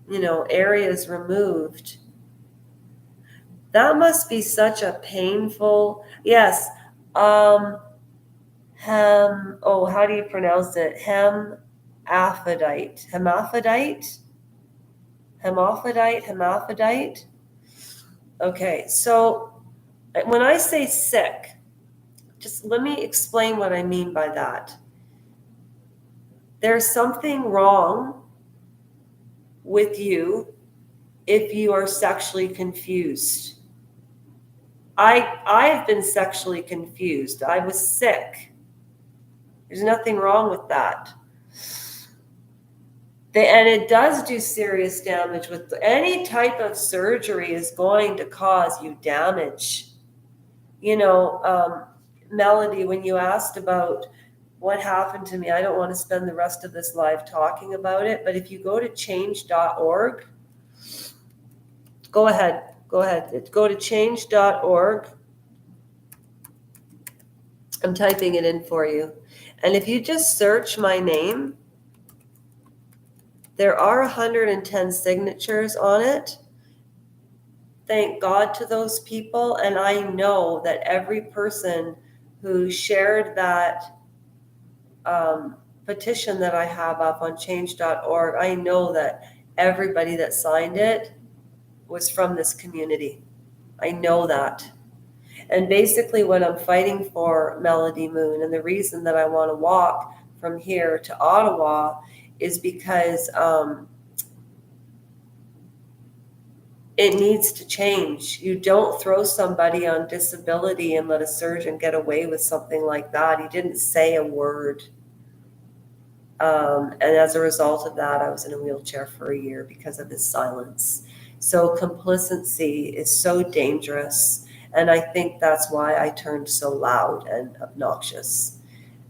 areas removed, that must be such a painful, yes. How do you pronounce it? Hermaphrodite. Okay, so when I say sick, just let me explain what I mean by that. There's something wrong with you if you are sexually confused. I've been sexually confused. I was sick. There's nothing wrong with that. And it does do serious damage. With any type of surgery is going to cause you damage. Melody, when you asked about what happened to me, I don't want to spend the rest of this live talking about it, but if you go to change.org, go ahead. Go to change.org. I'm typing it in for you. And if you just search my name, there are 110 signatures on it. Thank God to those people. And I know that every person who shared that petition that I have up on change.org, I know that everybody that signed it was from this community. I know that. And basically what I'm fighting for, Melody Moon, and the reason that I want to walk from here to Ottawa is because it needs to change. You don't throw somebody on disability and let a surgeon get away with something like that. He didn't say a word. And as a result of that, I was in a wheelchair for a year because of his silence. So complicity is so dangerous. And I think that's why I turned so loud and obnoxious.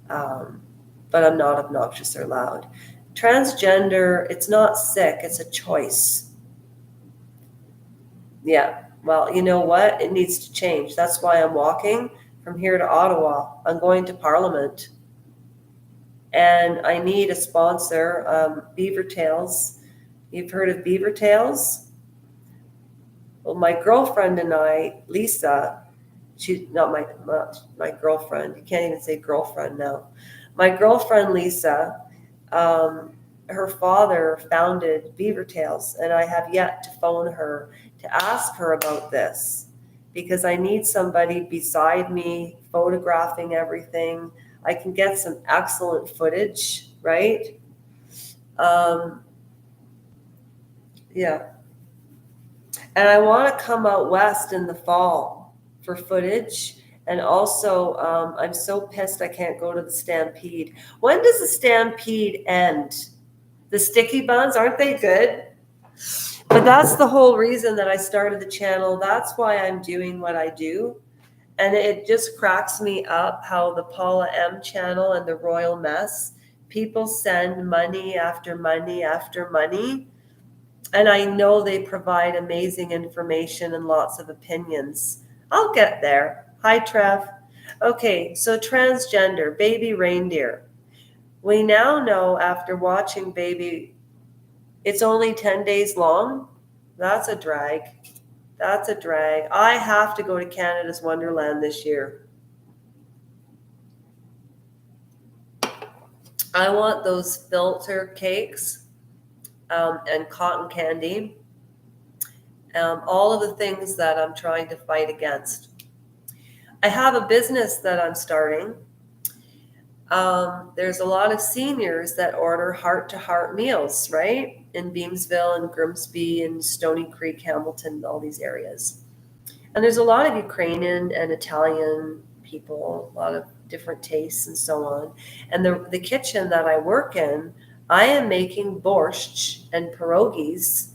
But I'm not obnoxious or loud. Transgender, it's not sick, it's a choice. Yeah, well, you know what? It needs to change. That's why I'm walking from here to Ottawa. I'm going to Parliament. And I need a sponsor, Beaver Tails. You've heard of Beaver Tails? Well, my girlfriend and I, Lisa, she's not my girlfriend. You can't even say girlfriend now. My girlfriend, Lisa, her father founded Beaver Tails, and I have yet to phone her to ask her about this because I need somebody beside me photographing everything. I can get some excellent footage, right? Yeah. And I want to come out west in the fall for footage. And also, I'm so pissed I can't go to the Stampede. When does the Stampede end? The sticky buns, aren't they good? But that's the whole reason that I started the channel. That's why I'm doing what I do. And it just cracks me up how the Paula M channel and the Royal Mess, people send money after money after money. And I know they provide amazing information and lots of opinions. I'll get there. Hi, Trev. Okay, so transgender, baby reindeer. We now know after watching Baby, it's only 10 days long. That's a drag. That's a drag. I have to go to Canada's Wonderland this year. I want those filter cakes and cotton candy. All of the things that I'm trying to fight against. I have a business that I'm starting. There's a lot of seniors that order heart-to-heart meals, right? In Beamsville and Grimsby and Stony Creek, Hamilton, all these areas. And there's a lot of Ukrainian and Italian people, a lot of different tastes and so on. And the kitchen that I work in, I am making borscht and pierogies,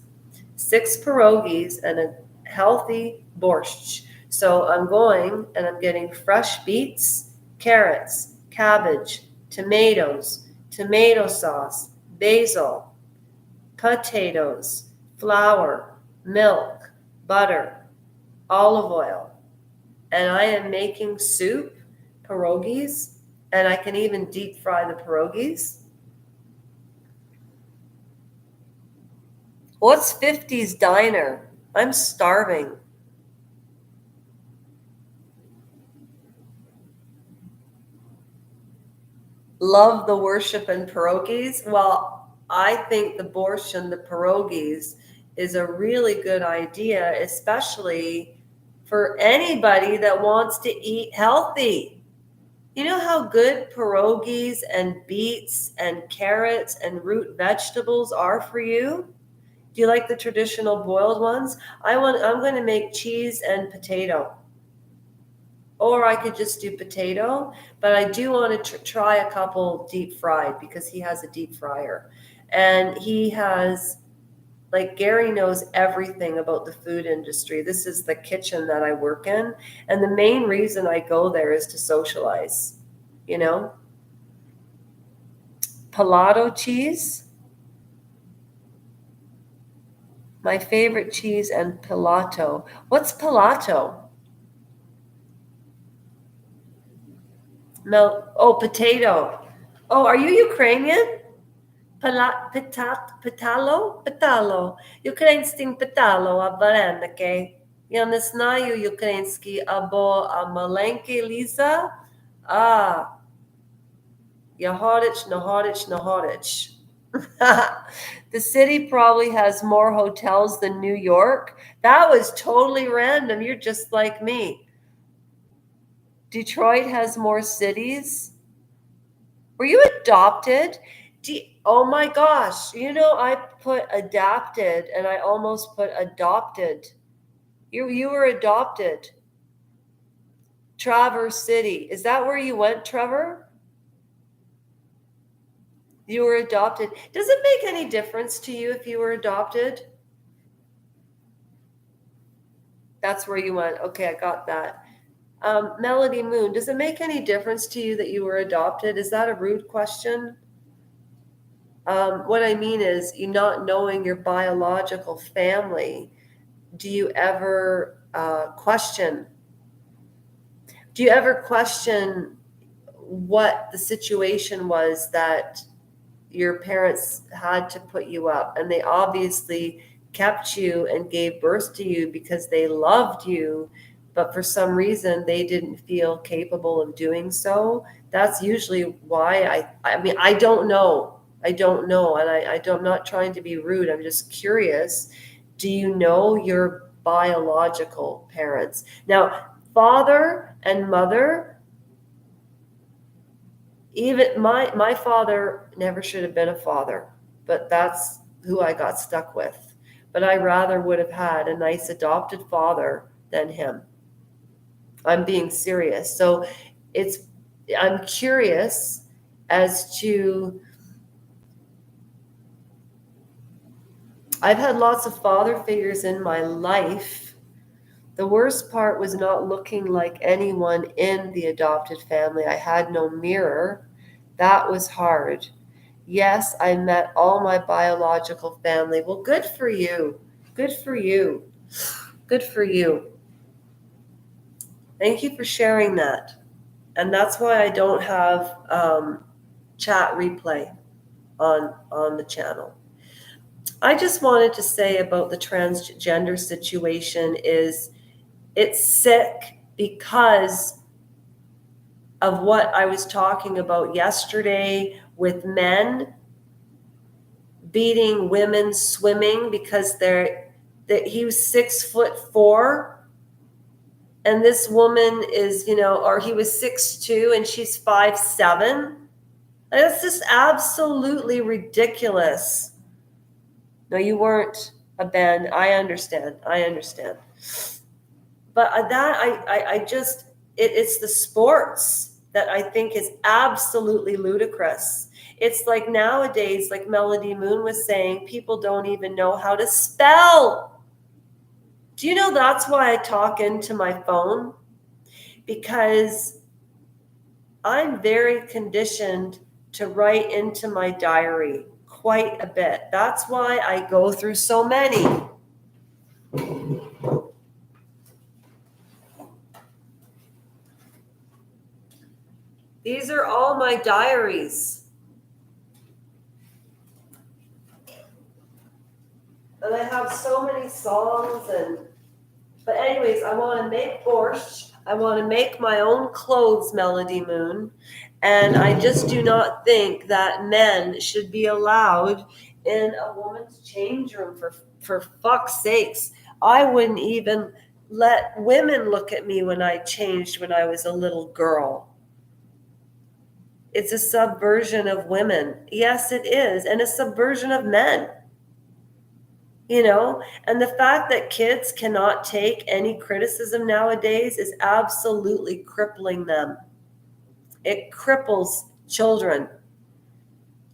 6 pierogies and a healthy borscht. So I'm going and I'm getting fresh beets, carrots, cabbage, tomatoes, tomato sauce, basil, potatoes, flour, milk, butter, olive oil. And I am making soup, pierogies, and I can even deep fry the pierogies. What's 50's Diner? I'm starving. Love the worship and pierogies. Well, I think the borscht and the pierogies is a really good idea, especially for anybody that wants to eat healthy. You know how good pierogies and beets and carrots and root vegetables are for you? Do you like the traditional boiled ones? I'm going to make cheese and potato. Or I could just do potato, but I do want to try a couple deep fried because he has a deep fryer. And he has, like, Gary knows everything about the food industry. This is the kitchen that I work in. And the main reason I go there is to socialize, you know? Pilato cheese. My favorite cheese and pilato. What's pilato? Potato. Oh, are you Ukrainian? Питало. Український питало, а вареники. Я не знаю український або маленький Ліза. Находич. The city probably has more hotels than New York. That was totally random. You're just like me. Detroit has more cities. Were you adopted? Oh my gosh. I put adapted and I almost put adopted. You were adopted. Traverse City. Is that where you went, Trevor? You were adopted. Does it make any difference to you if you were adopted? That's where you went. Okay, I got that. Melody Moon, does it make any difference to you that you were adopted? Is that a rude question? What I mean is, you not knowing your biological family, do you ever question? Do you ever question what the situation was that your parents had to put you up? And they obviously kept you and gave birth to you because they loved you, but for some reason they didn't feel capable of doing so. That's usually why I don't know. And I'm not trying to be rude. I'm just curious. Do you know your biological parents? Now, father and mother, even my father never should have been a father, but that's who I got stuck with. But I rather would have had a nice adopted father than him. I'm being serious. So I'm curious as to, I've had lots of father figures in my life. The worst part was not looking like anyone in the adopted family. I had no mirror. That was hard. Yes, I met all my biological family. Well, good for you. Good for you. Good for you. Thank you for sharing that. And that's why I don't have chat replay on the channel. I just wanted to say about the transgender situation is it's sick because of what I was talking about yesterday with men beating women swimming because he was 6'4", and this woman is, or he was 6'2" and she's 5'7". That's just absolutely ridiculous. No, you weren't a Ben. I understand. But it's the sports that I think is absolutely ludicrous. It's like nowadays, like Melody Moon was saying, people don't even know how to spell. Do you know that's why I talk into my phone? Because I'm very conditioned to write into my diary quite a bit. That's why I go through so many. These are all my diaries. And I have so many songs but anyways, I want to make borscht. I want to make my own clothes, Melody Moon. And I just do not think that men should be allowed in a woman's change room for fuck's sakes. I wouldn't even let women look at me when I changed when I was a little girl. It's a subversion of women. Yes, it is. And a subversion of men. And the fact that kids cannot take any criticism nowadays is absolutely crippling them. It cripples children.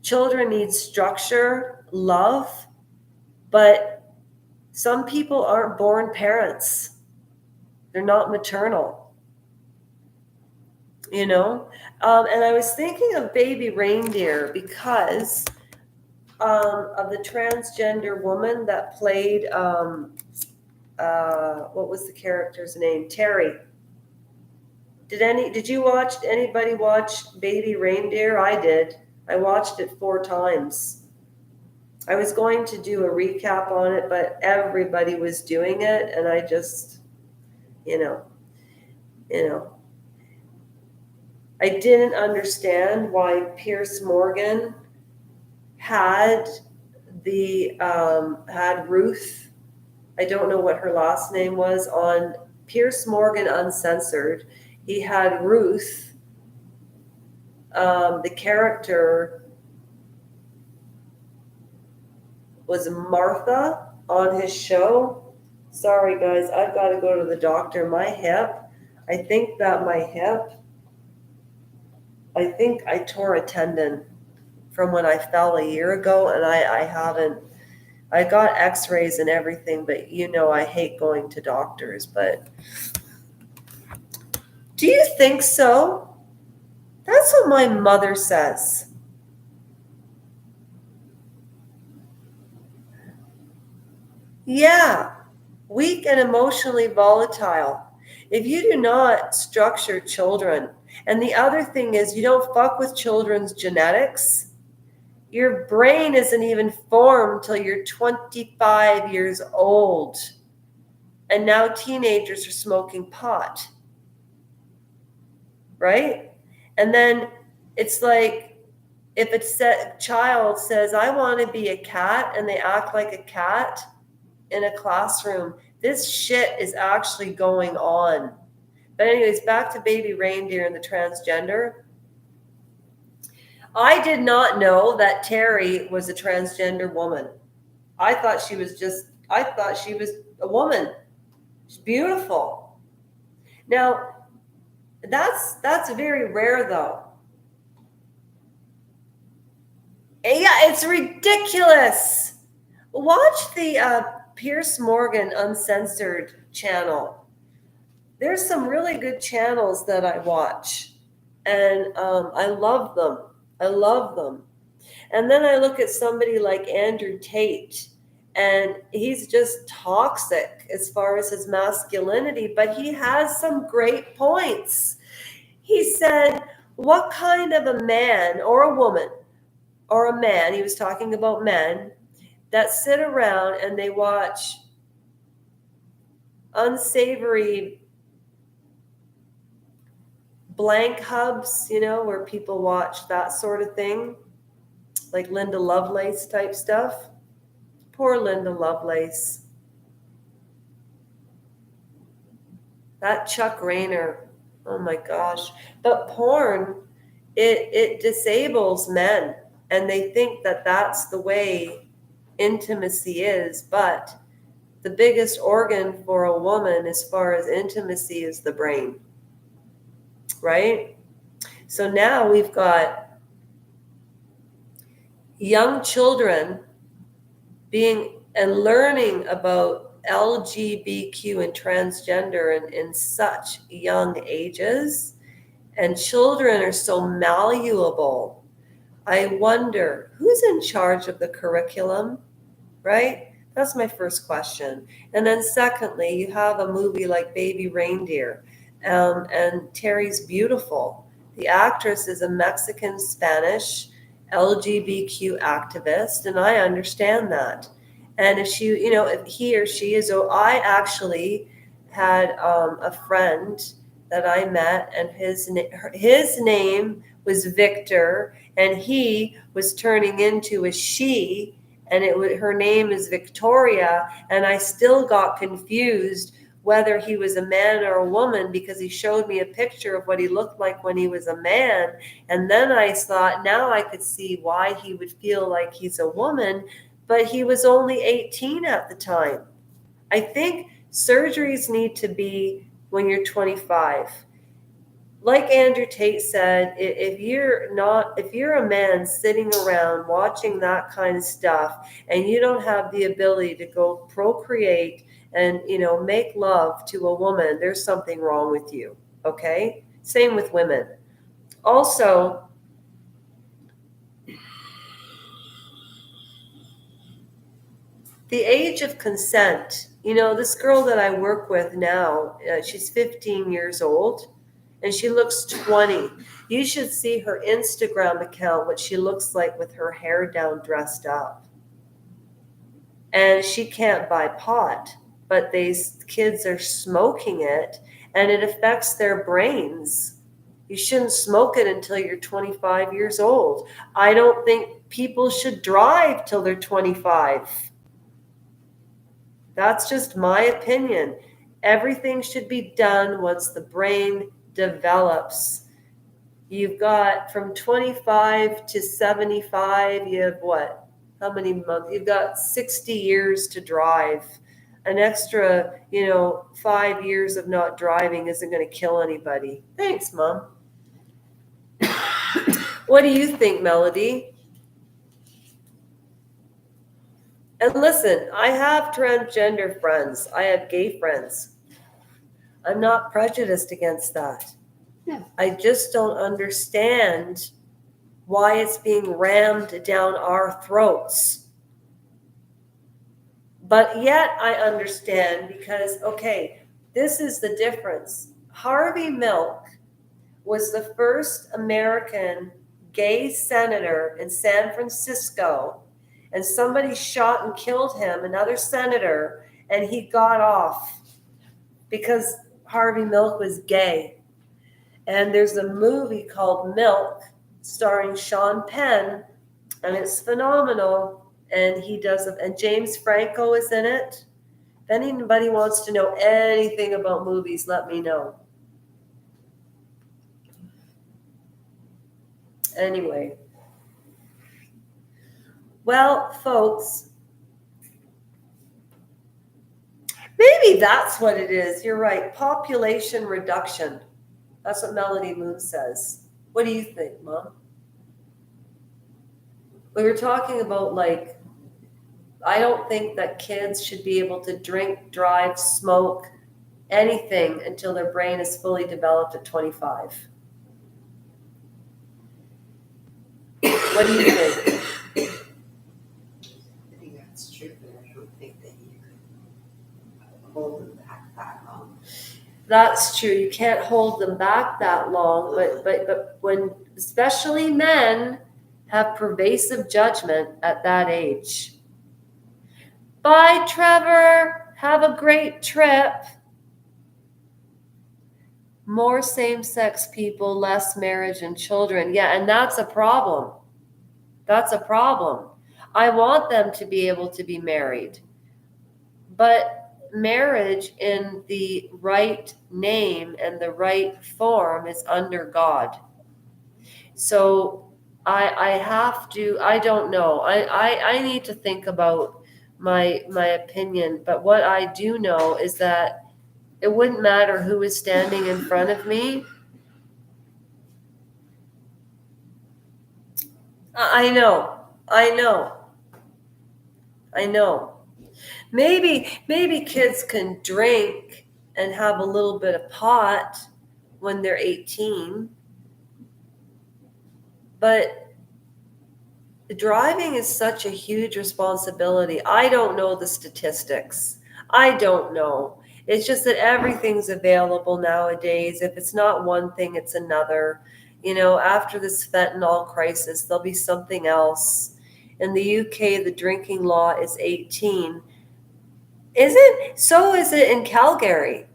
children need structure, love, but some people aren't born parents. They're not maternal, you know? And I was thinking of Baby Reindeer because of the transgender woman that played, what was the character's name? Terry. Did you watch, anybody watch Baby Reindeer? I did. I watched it 4 times. I was going to do a recap on it, but everybody was doing it, and I just, you know, I didn't understand why Pierce Morgan had had Ruth, I don't know what her last name was, on Pierce Morgan Uncensored. He had Ruth, the character was Martha on his show. Sorry guys, I've got to go to the doctor. My hip, I think I tore a tendon from when I fell a year ago, and I got x-rays and everything, but you know I hate going to doctors. But do you think so? That's what my mother says. Yeah, weak and emotionally volatile. If you do not structure children, and the other thing is you don't fuck with children's genetics, your brain isn't even formed till you're 25 years old. And now teenagers are smoking pot. Right? And then it's like, if a child says, I want to be a cat, and they act like a cat in a classroom, this shit is actually going on. But anyways, back to Baby Reindeer and the transgender. I did not know that Terry was a transgender woman. I thought she was a woman. She's beautiful. Now, that's very rare though. Yeah, it's ridiculous. Watch the Pierce Morgan Uncensored channel. There's some really good channels that I watch, and I love them. And then I look at somebody like Andrew Tate, and he's just toxic as far as his masculinity, but he has some great points. He said, what kind of a man or a woman or a man, he was talking about men, that sit around and they watch unsavory blank hubs, where people watch that sort of thing, like Linda Lovelace type stuff. Poor Linda Lovelace. That Chuck Rayner, oh my gosh. But porn, it disables men, and they think that that's the way intimacy is, but the biggest organ for a woman as far as intimacy is the brain, right? So now we've got young children being and learning about LGBTQ and transgender in such young ages, and children are so malleable. I wonder who's in charge of the curriculum, right? That's my first question. And then secondly, you have a movie like Baby Reindeer, and Terry's beautiful. The actress is a Mexican Spanish LGBTQ activist, and I understand that. And if if he or she is, I actually had a friend that I met, and his name was Victor, and he was turning into a she, and her name is Victoria, and I still got confused whether he was a man or a woman, because he showed me a picture of what he looked like when he was a man. And then I thought, now I could see why he would feel like he's a woman, but he was only 18 at the time. I think surgeries need to be when you're 25. like Andrew Tate said, if you're a man sitting around watching that kind of stuff and you don't have the ability to go procreate and, make love to a woman, there's something wrong with you. Okay? Same with women. Also, the age of consent. This girl that I work with now, she's 15 years old and she looks 20. You should see her Instagram account, what she looks like with her hair down, dressed up. And she can't buy pot, but these kids are smoking it and it affects their brains. You shouldn't smoke it until you're 25 years old. I don't think people should drive till they're 25. That's just my opinion. Everything should be done once the brain develops. You've got from 25 to 75, you have what? How many months? You've got 60 years to drive. An extra, 5 years of not driving isn't going to kill anybody. Thanks, Mom. What do you think, Melody? And listen, I have transgender friends. I have gay friends. I'm not prejudiced against that. No. I just don't understand why it's being rammed down our throats. But yet I understand because, okay, this is the difference. Harvey Milk was the first American gay senator in San Francisco, and somebody shot and killed him, another senator, and he got off because Harvey Milk was gay. And there's a movie called Milk starring Sean Penn, and it's phenomenal. And and James Franco is in it. If anybody wants to know anything about movies, let me know. Anyway. Well, folks, maybe that's what it is. You're right. Population reduction. That's what Melody Moon says. What do you think, Mom? We were talking about, I don't think that kids should be able to drink, drive, smoke, anything until their brain is fully developed at 25. What do you think? I think that's true, but I don't think that you could hold them back that long. That's true. You can't hold them back that long, but when especially men have pervasive judgment at that age. Bye, Trevor. Have a great trip. More same-sex people, less marriage and children. Yeah, and that's a problem. That's a problem. I want them to be able to be married. But marriage in the right name and the right form is under God. So I don't know. I need to think about my opinion. But what I do know is that it wouldn't matter who is standing in front of me. I know. Maybe kids can drink and have a little bit of pot when they're 18. But driving is such a huge responsibility. I don't know the statistics. I don't know. It's just that everything's available nowadays. If it's not one thing, it's another. After this fentanyl crisis, there'll be something else. In the UK, the drinking law is 18. Is it? So is it in Calgary.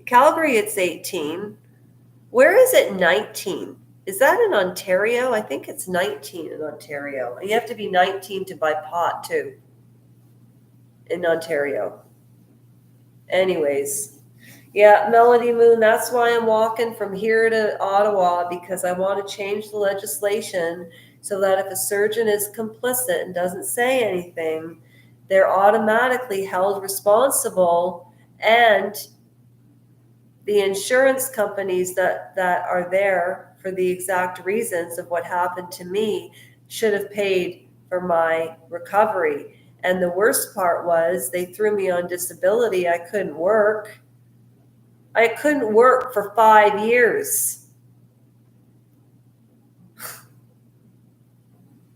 Calgary, it's 18. Where is it 19? Is that in Ontario? I think it's 19 in Ontario. You have to be 19 to buy pot, too, in Ontario. Anyways, yeah, Melody Moon, that's why I'm walking from here to Ottawa, because I want to change the legislation so that if a surgeon is complicit and doesn't say anything, they're automatically held responsible and the insurance companies that are there for the exact reasons of what happened to me should have paid for my recovery. And the worst part was they threw me on disability. I couldn't work. I couldn't work for 5 years.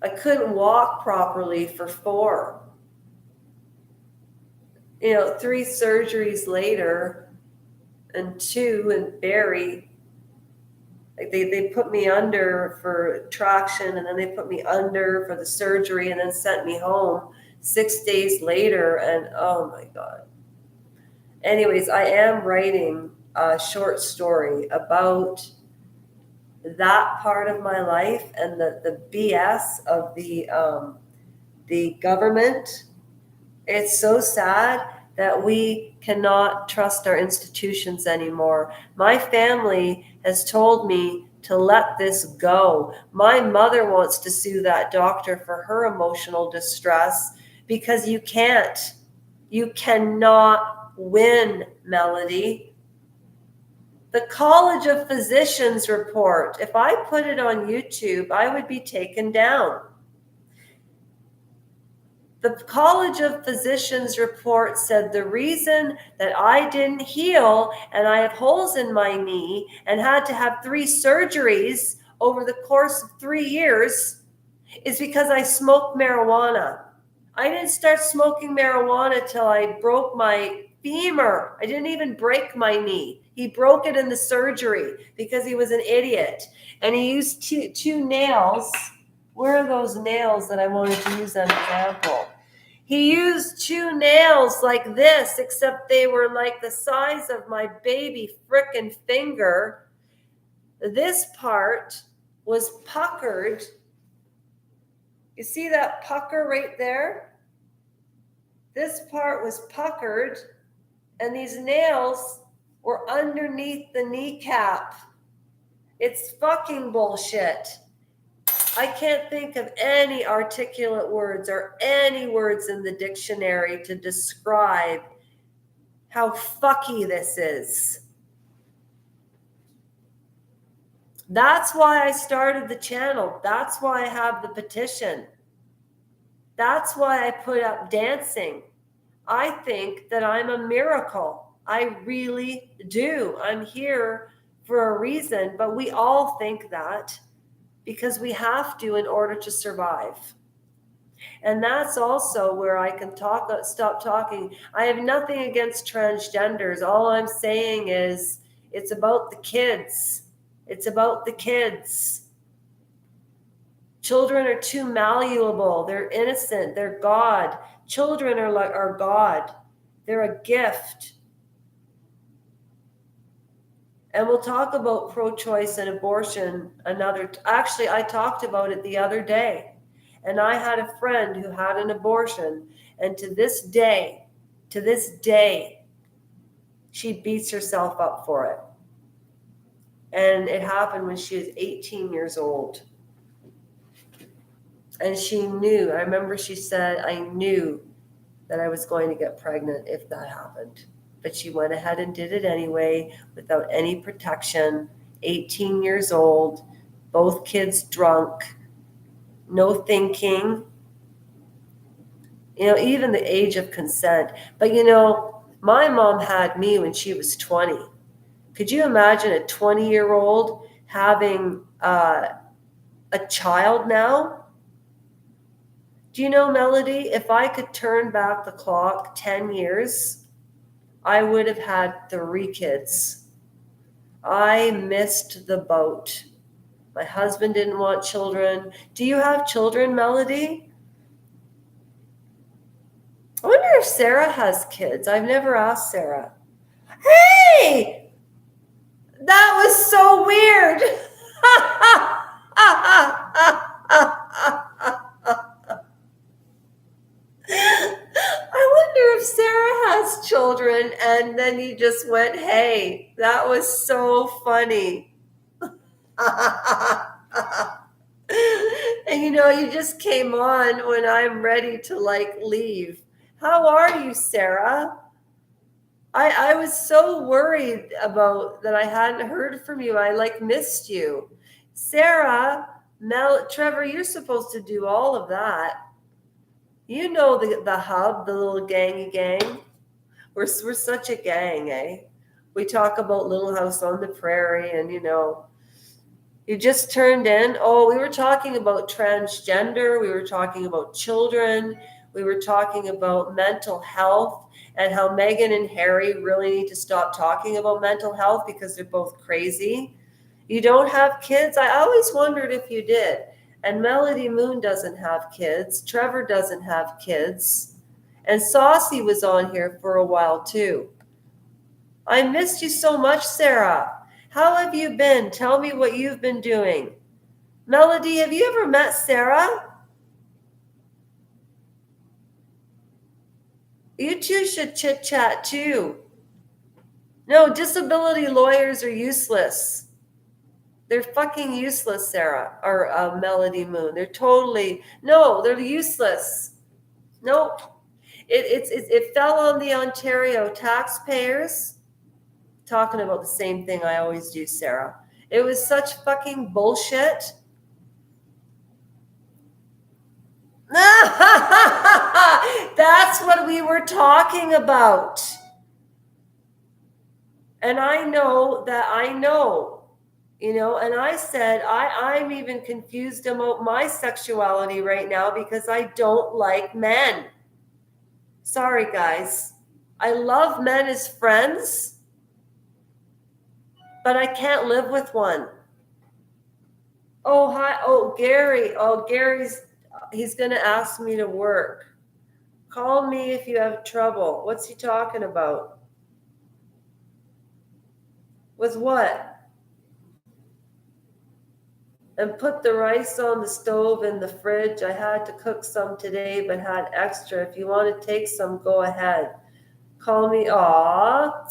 I couldn't walk properly for 4. 3 surgeries later, and 2 in Barrie. Like they put me under for traction, and then they put me under for the surgery, and then sent me home 6 days later. And oh my God. Anyways, I am writing a short story about that part of my life and the BS of the government. It's so sad that we cannot trust our institutions anymore. My family has told me to let this go. My mother wants to sue that doctor for her emotional distress because you can't. You cannot win, Melody. The College of Physicians report, if I put it on YouTube, I would be taken down. The College of Physicians report said the reason that I didn't heal and I have holes in my knee and had to have 3 surgeries over the course of 3 years is because I smoked marijuana. I didn't start smoking marijuana till I broke my femur. I didn't even break my knee. He broke it in the surgery because he was an idiot. And he used two nails. Where are those nails that I wanted to use as an example? He used 2 nails like this, except they were like the size of my baby frickin' finger. This part was puckered. You see that pucker right there? This part was puckered, and these nails were underneath the kneecap. It's fucking bullshit. I can't think of any articulate words or any words in the dictionary to describe how fucky this is. That's why I started the channel. That's why I have the petition. That's why I put up dancing. I think that I'm a miracle. I really do. I'm here for a reason, but we all think that because we have to in order to survive. And that's also where I can stop talking. I have nothing against transgenders. All I'm saying is it's about the kids. It's about the kids. Children are too malleable. They're innocent. They're God. Children are God. They're a gift. And we'll talk about pro-choice and abortion actually, I talked about it the other day. And I had a friend who had an abortion. And to this day, she beats herself up for it. And it happened when she was 18 years old. And she knew, I remember she said, I knew that I was going to get pregnant if that happened. But she went ahead and did it anyway without any protection. 18 years old, both kids drunk, no thinking, even the age of consent. But my mom had me when she was 20. Could you imagine a 20-year-old having a child now? Do you know, Melody, if I could turn back the clock 10 years, I would have had 3 kids. I missed the boat. My husband didn't want children. Do you have children, Melody? I wonder if Sarah has kids. I've never asked Sarah. Hey! That was so weird. I wonder if Sarah has children, and then you just went, hey, that was so funny. And you just came on when I'm ready to leave. How are you, Sarah? I was so worried about that I hadn't heard from you. I like missed you. Sarah, Trevor, you're supposed to do all of that. You know the hub, the little gangy gang. We're such a gang, eh? We talk about Little House on the Prairie, and you just turned in. Oh, we were talking about transgender. We were talking about children. We were talking about mental health and how Meghan and Harry really need to stop talking about mental health because they're both crazy. You don't have kids? I always wondered if you did. And Melody Moon doesn't have kids. Trevor doesn't have kids. And Saucy was on here for a while too. I missed you so much, Sarah. How have you been? Tell me what you've been doing. Melody, have you ever met Sarah? You two should chit chat too. No, disability lawyers are useless. They're fucking useless, Sarah, or Melody Moon. They're they're useless. Nope. It fell on the Ontario taxpayers. Talking about the same thing I always do, Sarah. It was such fucking bullshit. That's what we were talking about. And I know that I know, and I said, I'm even confused about my sexuality right now because I don't like men. Sorry, guys. I love men as friends, but I can't live with one. Oh, hi. Oh, Gary. Oh, he's going to ask me to work. Call me if you have trouble. What's he talking about? With what? And put the rice on the stove in the fridge. I had to cook some today, but had extra. If you want to take some, go ahead. Call me. Aw.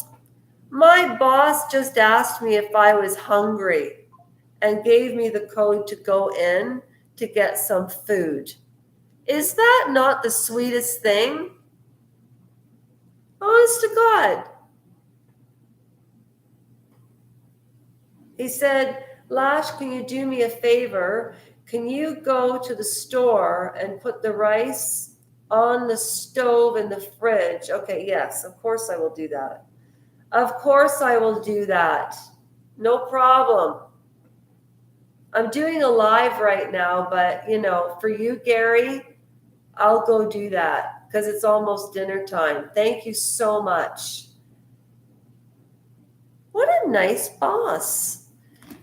My boss just asked me if I was hungry and gave me the code to go in to get some food. Is that not the sweetest thing? Honest to God. He said, Lash, can you do me a favor? Can you go to the store and put the rice on the stove in the fridge? Okay, yes, of course I will do that. Of course I will do that. No problem. I'm doing a live right now, but, for you, Gary, I'll go do that because it's almost dinner time. Thank you so much. What a nice boss.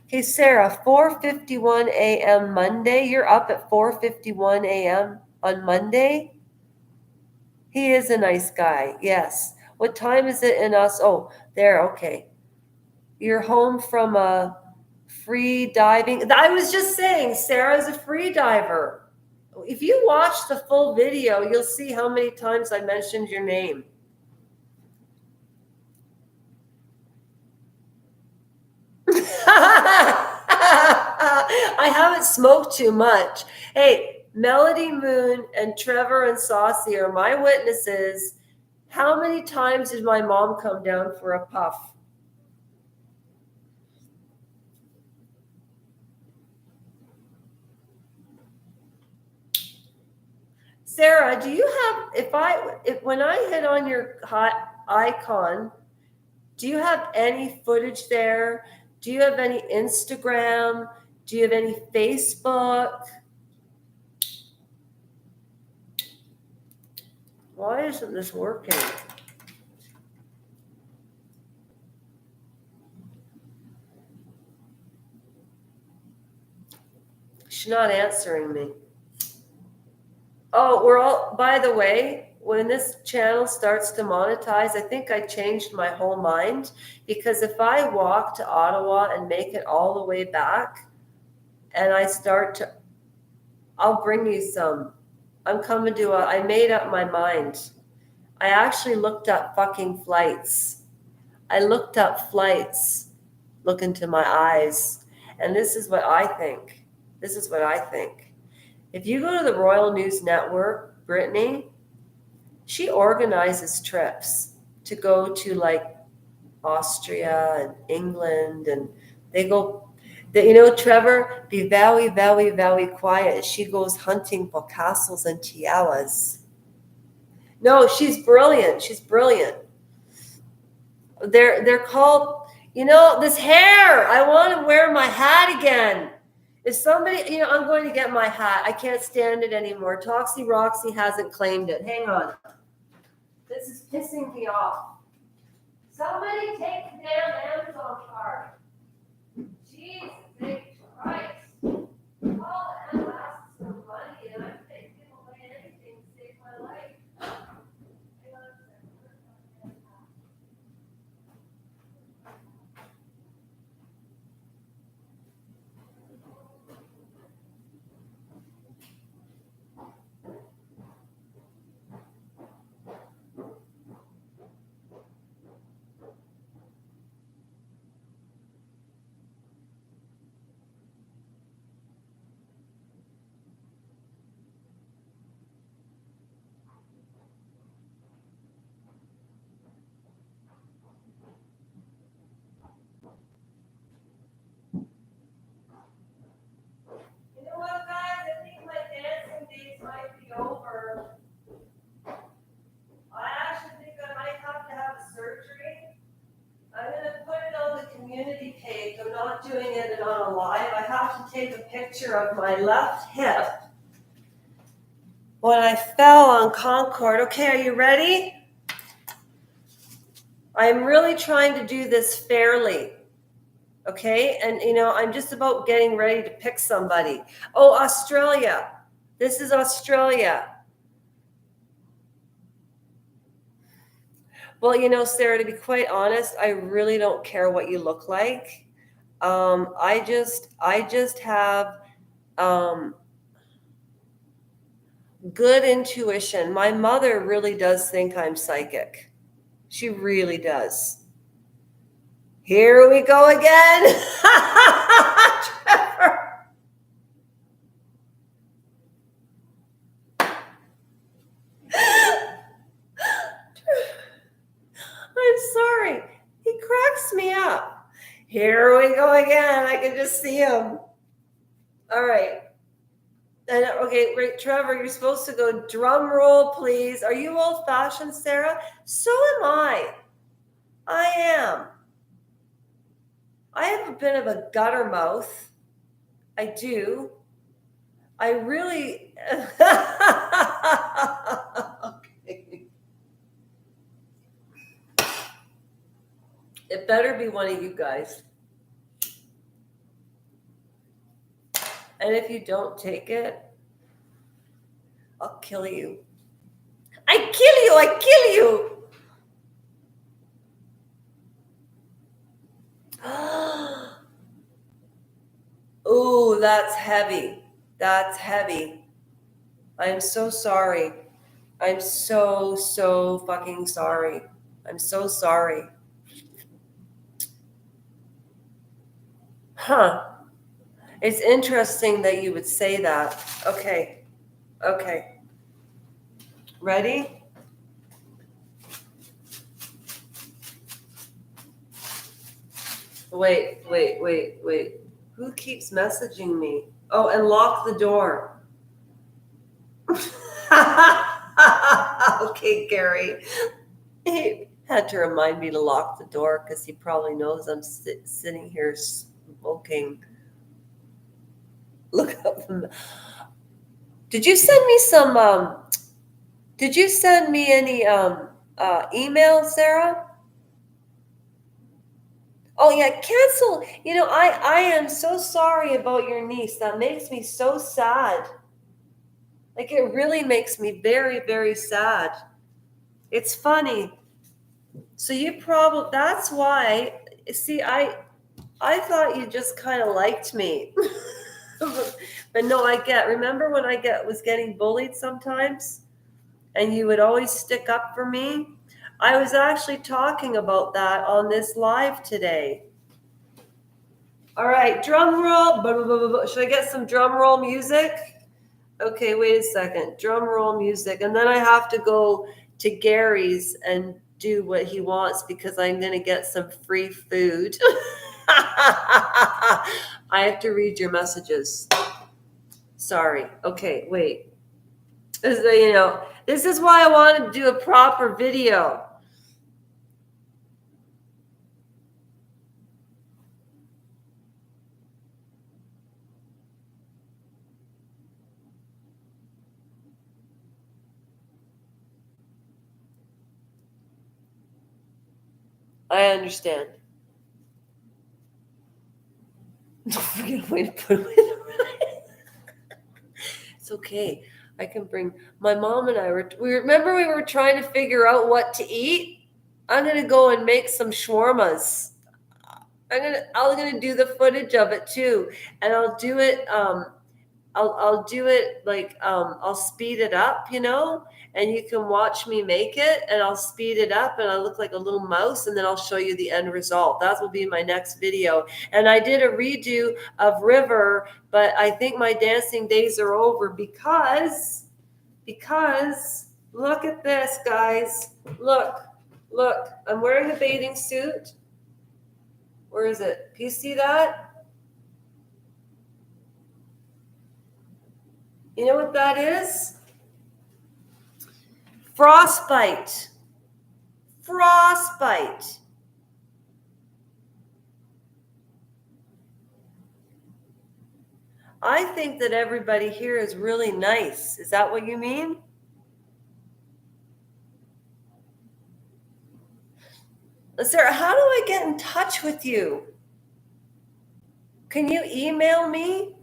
Okay, Sarah, 4:51 a.m. Monday. You're up at 4:51 a.m. on Monday? He is a nice guy, yes. What time is it in us? Oh, there, okay. You're home from a free diving. I was just saying, Sarah's a free diver. If you watch the full video, you'll see how many times I mentioned your name. I haven't smoked too much. Hey, Melody Moon and Trevor and Saucy are my witnesses. How many times did my mom come down for a puff? Sarah, do you have, when I hit on your hot icon, do you have any footage there? Do you have any Instagram? Do you have any Facebook? Why isn't this working? She's not answering me. Oh, by the way, when this channel starts to monetize, I think I changed my whole mind because if I walk to Ottawa and make it all the way back and I'll bring you some. I'm coming I made up my mind. I actually looked up fucking flights. I looked up flights, look into my eyes, and this is what I think. If you go to the Royal News Network, Brittany, she organizes trips. to go to like Austria and England, and they go, Trevor, be very, very, very quiet. She goes hunting for castles and tiaras. No, she's brilliant. She's brilliant. They're called, this hair. I want to wear my hat again. If somebody, I'm going to get my hat. I can't stand it anymore. Toxy Roxy hasn't claimed it. Hang on. This is pissing me off. Somebody take the damn Amazon card. Jesus, big Christ. All the M asks for money, and I'm taking away anything to save my life. Hang on a second. You know what, guys? I think my dancing days might be over. I actually think I might have to have a surgery. I'm going to put it on the community page. I'm not doing it on a live. I have to take a picture of my left hip when I fell on Concord. Okay, are you ready? I'm really trying to do this fairly. Okay, and I'm just about getting ready to pick somebody. Oh, Australia. This is Australia. Well, Sarah, to be quite honest, I really don't care what you look like. I just have good intuition. My mother really does think I'm psychic. She really does. Here we go again. Trevor. I'm sorry. He cracks me up. Here we go again. I can just see him. All right. And okay, wait, Trevor, you're supposed to go drum roll, please. Are you old-fashioned, Sarah? So am I. I am. I have a bit of a gutter mouth. I do. I really. Okay. It better be one of you guys. And if you don't take it, I'll kill you. I kill you. I kill you. Ooh, that's heavy. That's heavy. I'm so sorry. I'm so fucking sorry. I'm so sorry. Huh. It's interesting that you would say that. Okay. Okay. Ready? Wait. Who keeps messaging me? Oh, and lock the door. Okay, Gary. He had to remind me to lock the door because he probably knows I'm sitting here smoking. Look up. Did you send me some? Did you send me any email, Sarah? Oh yeah, cancel. I am so sorry about your niece. That makes me so sad. Like, it really makes me very, very sad. It's funny. So that's why, see, I thought you just kind of liked me. But no, remember when I was getting bullied sometimes and you would always stick up for me? I was actually talking about that on this live today. All right, drum roll. Should I get some drum roll music? Okay, wait a second. Drum roll music. And then I have to go to Gary's and do what he wants because I'm going to get some free food. I have to read your messages. Sorry. Okay, wait. This is why I wanted to do a proper video. I understand. Don't forget a way to put it in. It's okay. I can bring my mom and I we were trying to figure out what to eat. I'm gonna go and make some shawarmas. I'm gonna do the footage of it too, and I'll do it. I'll do it like I'll speed it up, and you can watch me make it, and I'll speed it up, and I'll look like a little mouse, and then I'll show you the end result. That will be my next video. And I did a redo of River, but I think my dancing days are over because look at this, guys. Look, I'm wearing a bathing suit. Where is it? Can you see that? You know what that is? Frostbite. Frostbite. I think that everybody here is really nice. Is that what you mean? Sarah, how do I get in touch with you? Can you email me?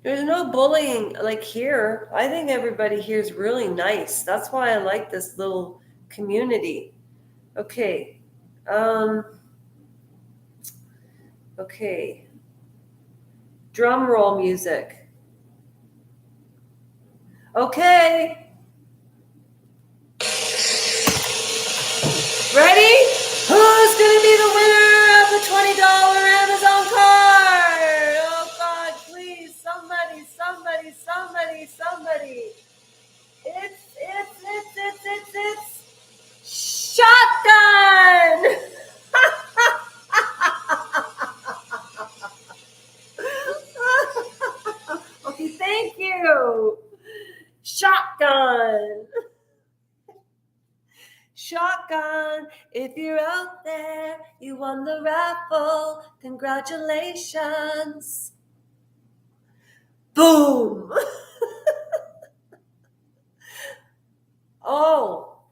There's no bullying like here. I think everybody here is really nice. That's why I like this little community. Okay. Okay. Drum roll music. Okay. Ready? Who's going to be the winner of the $20 Amazon card? Oh, God, please. Somebody. It's shotgun. Okay, thank you. Shotgun. Shotgun, if you're out there, you won the raffle. Congratulations. Boom. Oh,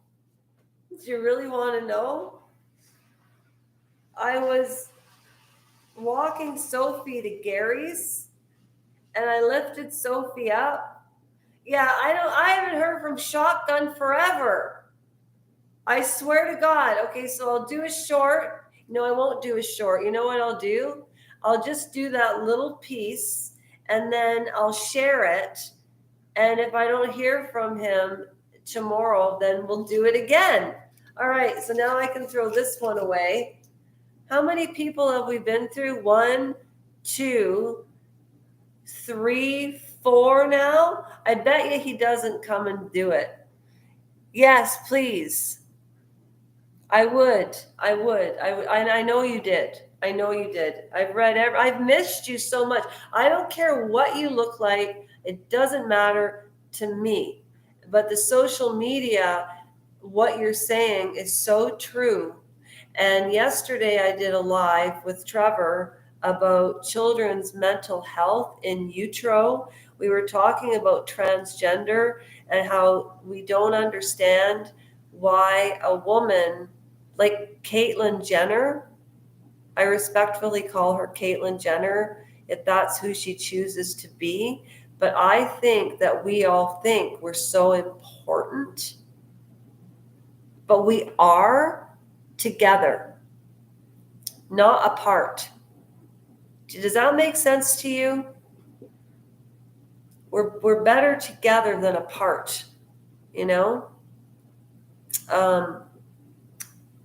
do you really want to know? I was walking Sophie to Gary's, and I lifted Sophie up. Yeah, I haven't heard from Shotgun forever. I swear to God. Okay, so I'll do a short. No, I won't do a short. You know what I'll do? I'll just do that little piece, and then I'll share it. And if I don't hear from him tomorrow, then we'll do it again. All right, so now I can throw this one away. How many people have we been through? 1, 2, 3, 4 now? I bet you he doesn't come and do it. Yes, please. I would. And I know you did. I've missed you so much. I don't care what you look like. It doesn't matter to me. But the social media, what you're saying is so true. And yesterday I did a live with Trevor about children's mental health in utero. We were talking about transgender and how we don't understand why a woman like Caitlyn Jenner, I respectfully call her Caitlyn Jenner, if that's who she chooses to be. But I think that we all think we're so important, but we are together, not apart. Does that make sense to you? We're better together than apart,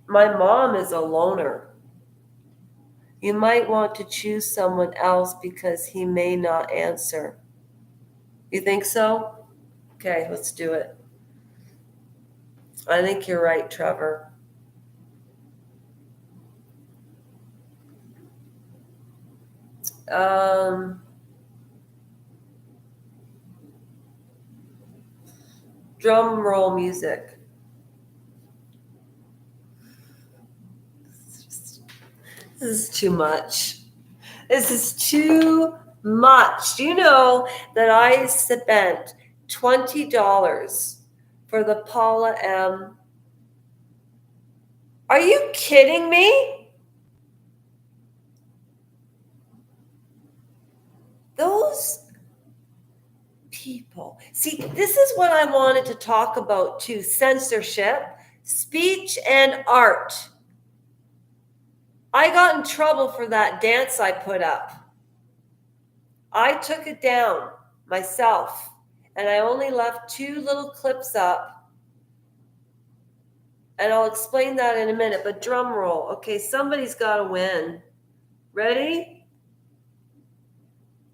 My mom is a loner. You might want to choose someone else because he may not answer. You think so? Okay, let's do it. I think you're right, Trevor. Drum roll music. This is too much. This is too much. Do you know that I spent $20 for the Paula M? Are you kidding me? Those people. See, this is what I wanted to talk about too. Censorship, speech, and art. I got in trouble for that dance I put up. I took it down myself, and I only left 2 little clips up. And I'll explain that in a minute, but drum roll. Okay, somebody's got to win. Ready?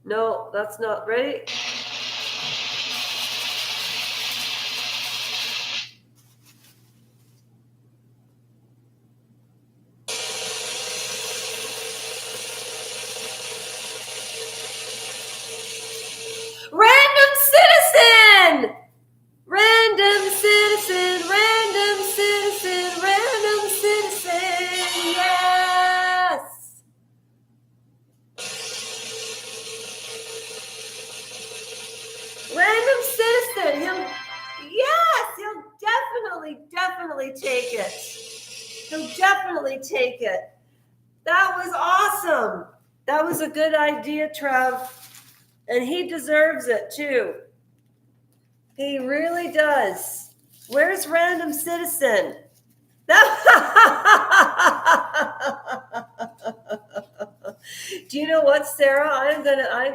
No, that's not ready. Random citizen! Random citizen, random citizen, random citizen, yes! Random citizen, he'll definitely take it. He'll definitely take it. That was awesome. That was a good idea, Trev. And he deserves it too. He really does. Where's Random Citizen? Do you know what, Sarah? I'm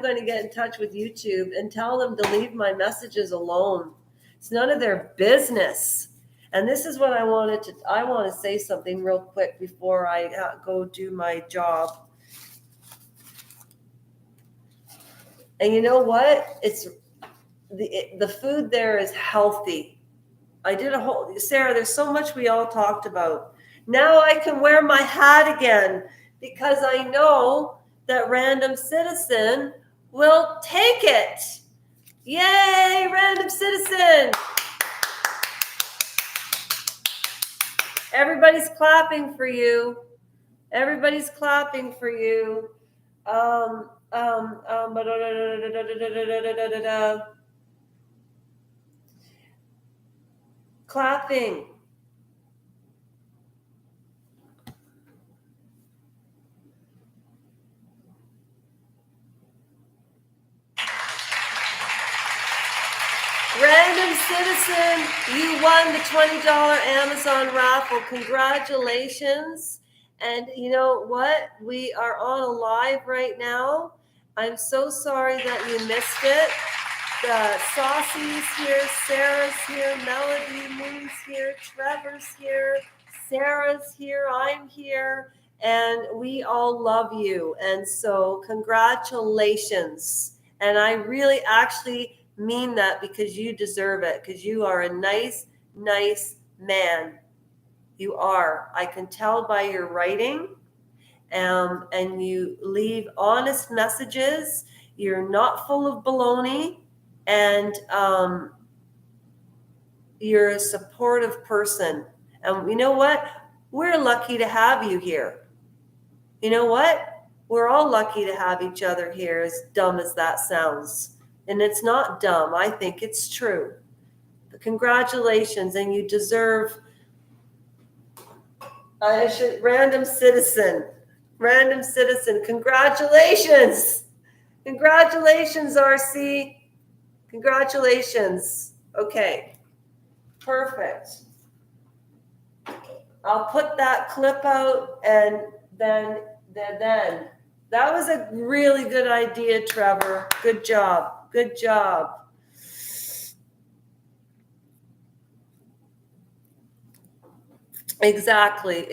gonna get in touch with YouTube and tell them to leave my messages alone. It's none of their business. And this is what I want to say something real quick before I go do my job. And you know what? It's the food there is healthy. I did Sarah, there's so much we all talked about. Now I can wear my hat again because I know that Random Citizen will take it. Yay, Random Citizen. Everybody's clapping for you. Everybody's clapping for you. Clapping. Random Citizen, you won the $20 Amazon raffle. Congratulations. And you know what? We are on a live right now. I'm so sorry that you missed it. Saucy's here, Sarah's here, Melody Moon's here, Trevor's here, Sarah's here, I'm here, and we all love you. And so congratulations. And I really actually mean that because you deserve it, because you are a nice man. You are. I can tell by your writing, and you leave honest messages. You're not full of baloney, and you're a supportive person. And you know what? We're lucky to have you here. You know what? We're all lucky to have each other here, as dumb as that sounds. And it's not dumb. I think it's true. But congratulations, and you deserve Random Citizen. Random Citizen. Congratulations. Congratulations, RC. Congratulations. Okay. Perfect. I'll put that clip out, and then that was a really good idea, Trevor. Good job. Good job. Exactly.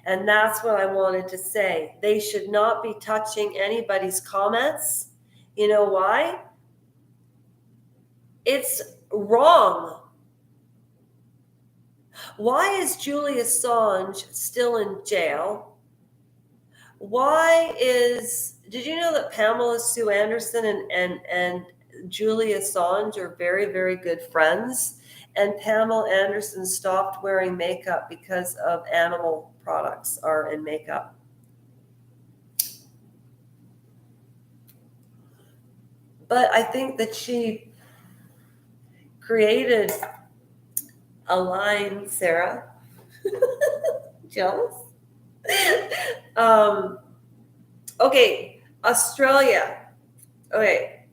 And that's what I wanted to say. They should not be touching anybody's comments. You know why? It's wrong. Why is Julian Assange still in jail? Did you know that Pamela Sue Anderson and Julian Assange are very, very good friends? And Pamela Anderson stopped wearing makeup because of animal products are in makeup. But I think that she created a line, Sarah. Jealous? Okay, Australia. Okay,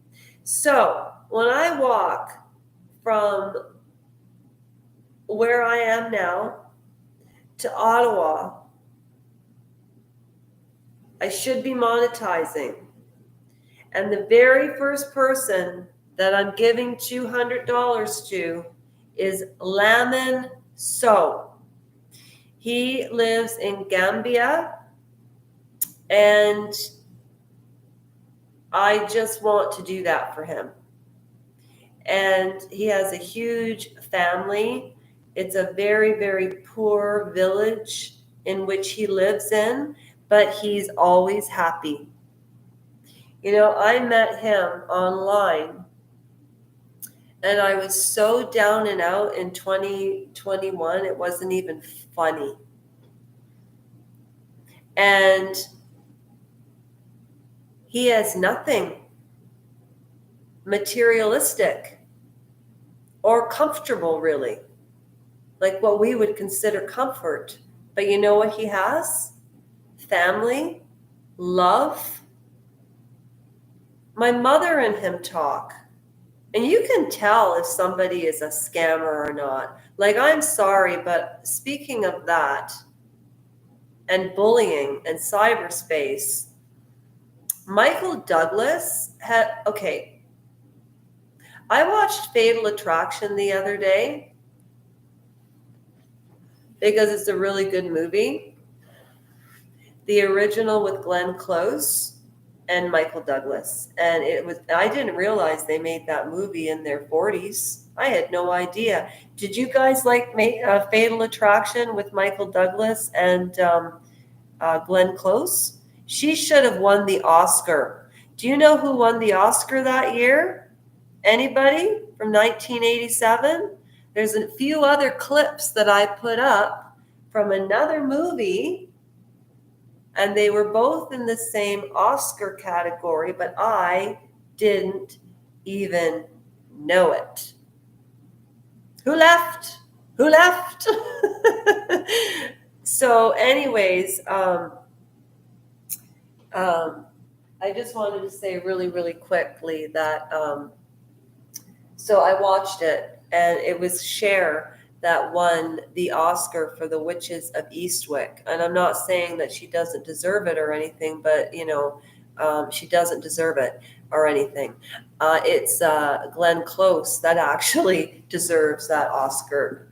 so when I walk from where I am now to Ottawa, I should be monetizing. And the very first person that I'm giving $200 to is Lamin So. He lives in Gambia, and I just want to do that for him. And he has a huge family. It's a very, very poor village in which he lives in, but he's always happy. You know, I met him online, and I was so down and out in 2021, it wasn't even funny. And he has nothing materialistic or comfortable, really, like what we would consider comfort. But you know what he has? Family, love. My mother and him talk. And you can tell if somebody is a scammer or not. Like, I'm sorry, but speaking of that and bullying and cyberspace, Michael Douglas okay, I watched Fatal Attraction the other day because it's a really good movie. The original with Glenn Close and Michael Douglas. And I didn't realize they made that movie in their 40s. I had no idea. Did you guys like Fatal Attraction with Michael Douglas and Glenn Close? She should have won the Oscar. Do you know who won the Oscar that year? Anybody from 1987? There's a few other clips that I put up from another movie, and they were both in the same Oscar category, but I didn't even know it. Who left? Who left? So anyways, I just wanted to say really, really quickly that, so I watched it, and it was Cher that won the Oscar for The Witches of Eastwick. And I'm not saying that she doesn't deserve it or anything, but, you know, she doesn't deserve it or anything. It's Glenn Close that actually deserves that Oscar.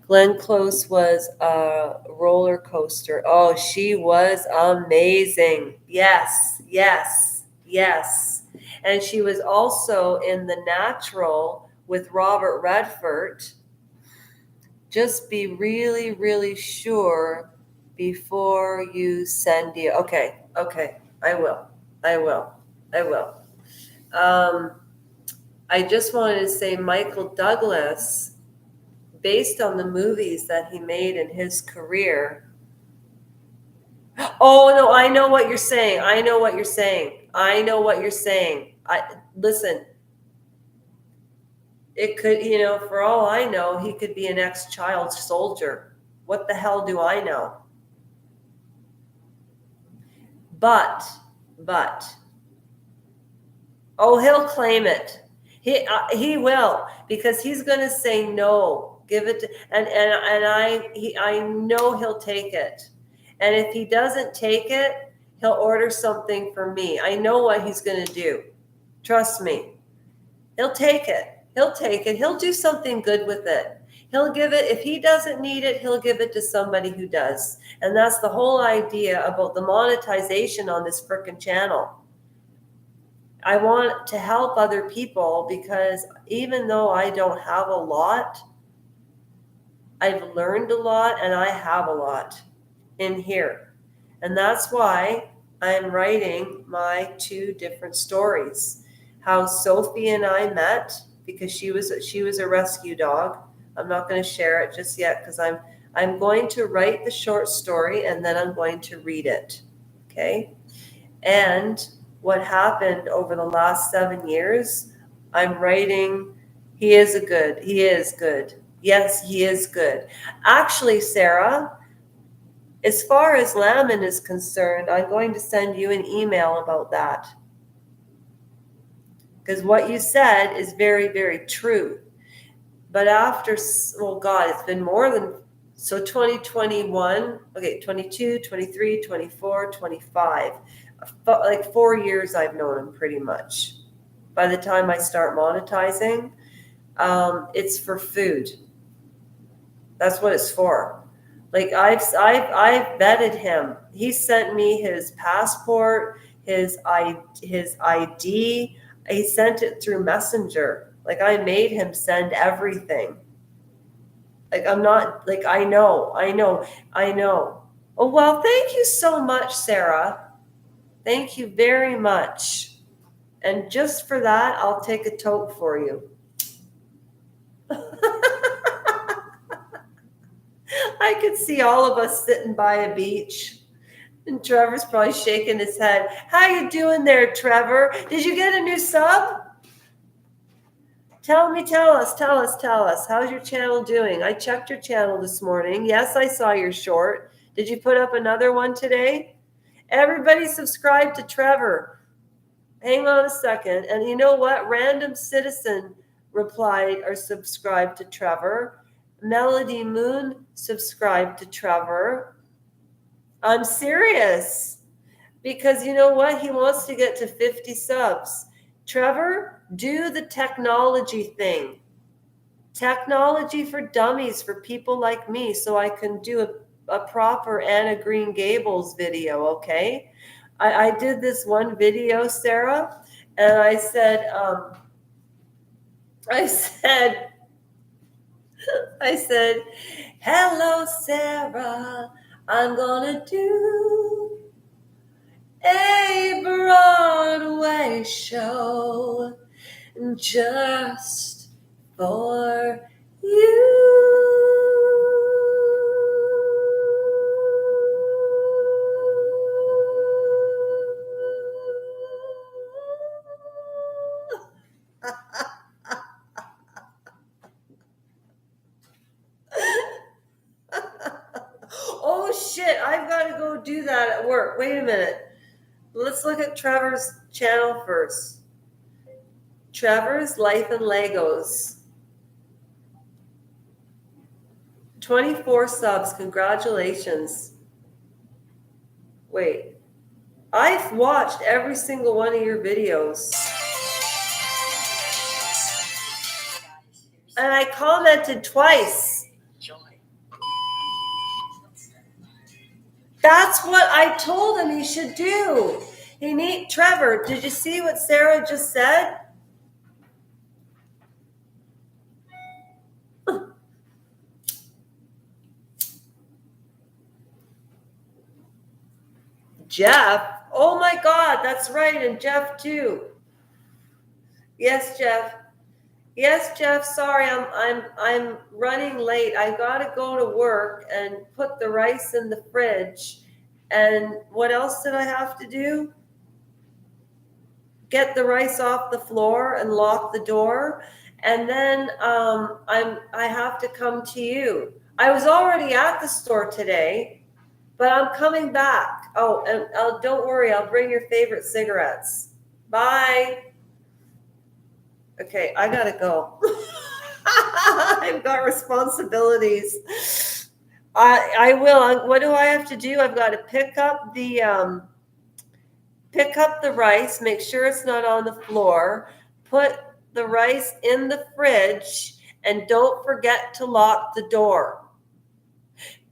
Glenn Close was a roller coaster. Oh, she was amazing. Yes, yes, yes. And she was also in The Natural with Robert Redford. Just be really, really sure before you send you. Okay, I will. I just wanted to say Michael Douglas, based on the movies that he made in his career. Oh, no, I know what you're saying. Listen, it could, you know, for all I know, he could be an ex-child soldier. What the hell do I know? But, oh, he'll claim it. He will, because he's going to say no. Give it to, and I know he'll take it. And if he doesn't take it, he'll order something for me. I know what he's going to do. Trust me. He'll take it. He'll do something good with it. He'll give it. If he doesn't need it, he'll give it to somebody who does. And that's the whole idea about the monetization on this frickin' channel. I want to help other people because even though I don't have a lot, I've learned a lot and I have a lot in here. And that's why I'm writing my 2 different stories. How Sophie and I met because she was a rescue dog. I'm not going to share it just yet because I'm going to write the short story and then I'm going to read it. Okay? And what happened over the last 7 years, I'm writing, he is good. Yes, he is good. Actually, Sarah, as far as Lamon is concerned, I'm going to send you an email about that. Because what you said is very, very true. But after, oh God, it's been more than, so 2021, okay, 22, 23, 24, 25. Like 4 years I've known him pretty much. By the time I start monetizing, it's for food. That's what it's for. Like I've vetted him. He sent me his passport, his ID. He sent it through Messenger. Like I made him send everything. Like I'm not like I know. Oh well, thank you so much, Sarah. Thank you very much. And just for that, I'll take a tote for you. I could see all of us sitting by a beach. And Trevor's probably shaking his head. How you doing there, Trevor? Did you get a new sub? Tell us. How's your channel doing? I checked your channel this morning. Yes, I saw your short. Did you put up another one today? Everybody subscribe to Trevor. Hang on a second. And you know what? Random Citizen replied or subscribed to Trevor. Melody Moon subscribed to Trevor. I'm serious. Because you know what? He wants to get to 50 subs. Trevor, do the technology thing. Technology for dummies for people like me so I can do a proper Anna Green Gables video, okay? I did this one video, Sarah, and I said, hello, Sarah, I'm gonna do a Broadway show just for you. Oh shit, I've got to go do that at work. Wait a minute. Let's look at Trevor's channel first. Trevor's Life and Legos. 24 subs. Congratulations. Wait. I've watched every single one of your videos. And I commented twice. That's what I told him he should do. Trevor, did you see what Sarah just said? Jeff? Oh my God, that's right. And Jeff too. Yes, Jeff. Yes, Jeff, sorry, I'm running late. I gotta go to work and put the rice in the fridge. And what else did I have to do? Get the rice off the floor and lock the door. And then I have to come to you. I was already at the store today, but I'm coming back. Oh, and don't worry, I'll bring your favorite cigarettes. Bye. Okay, I gotta go. I've got responsibilities. I will. What do I have to do? I've got to pick up the rice, make sure it's not on the floor, put the rice in the fridge, and don't forget to lock the door.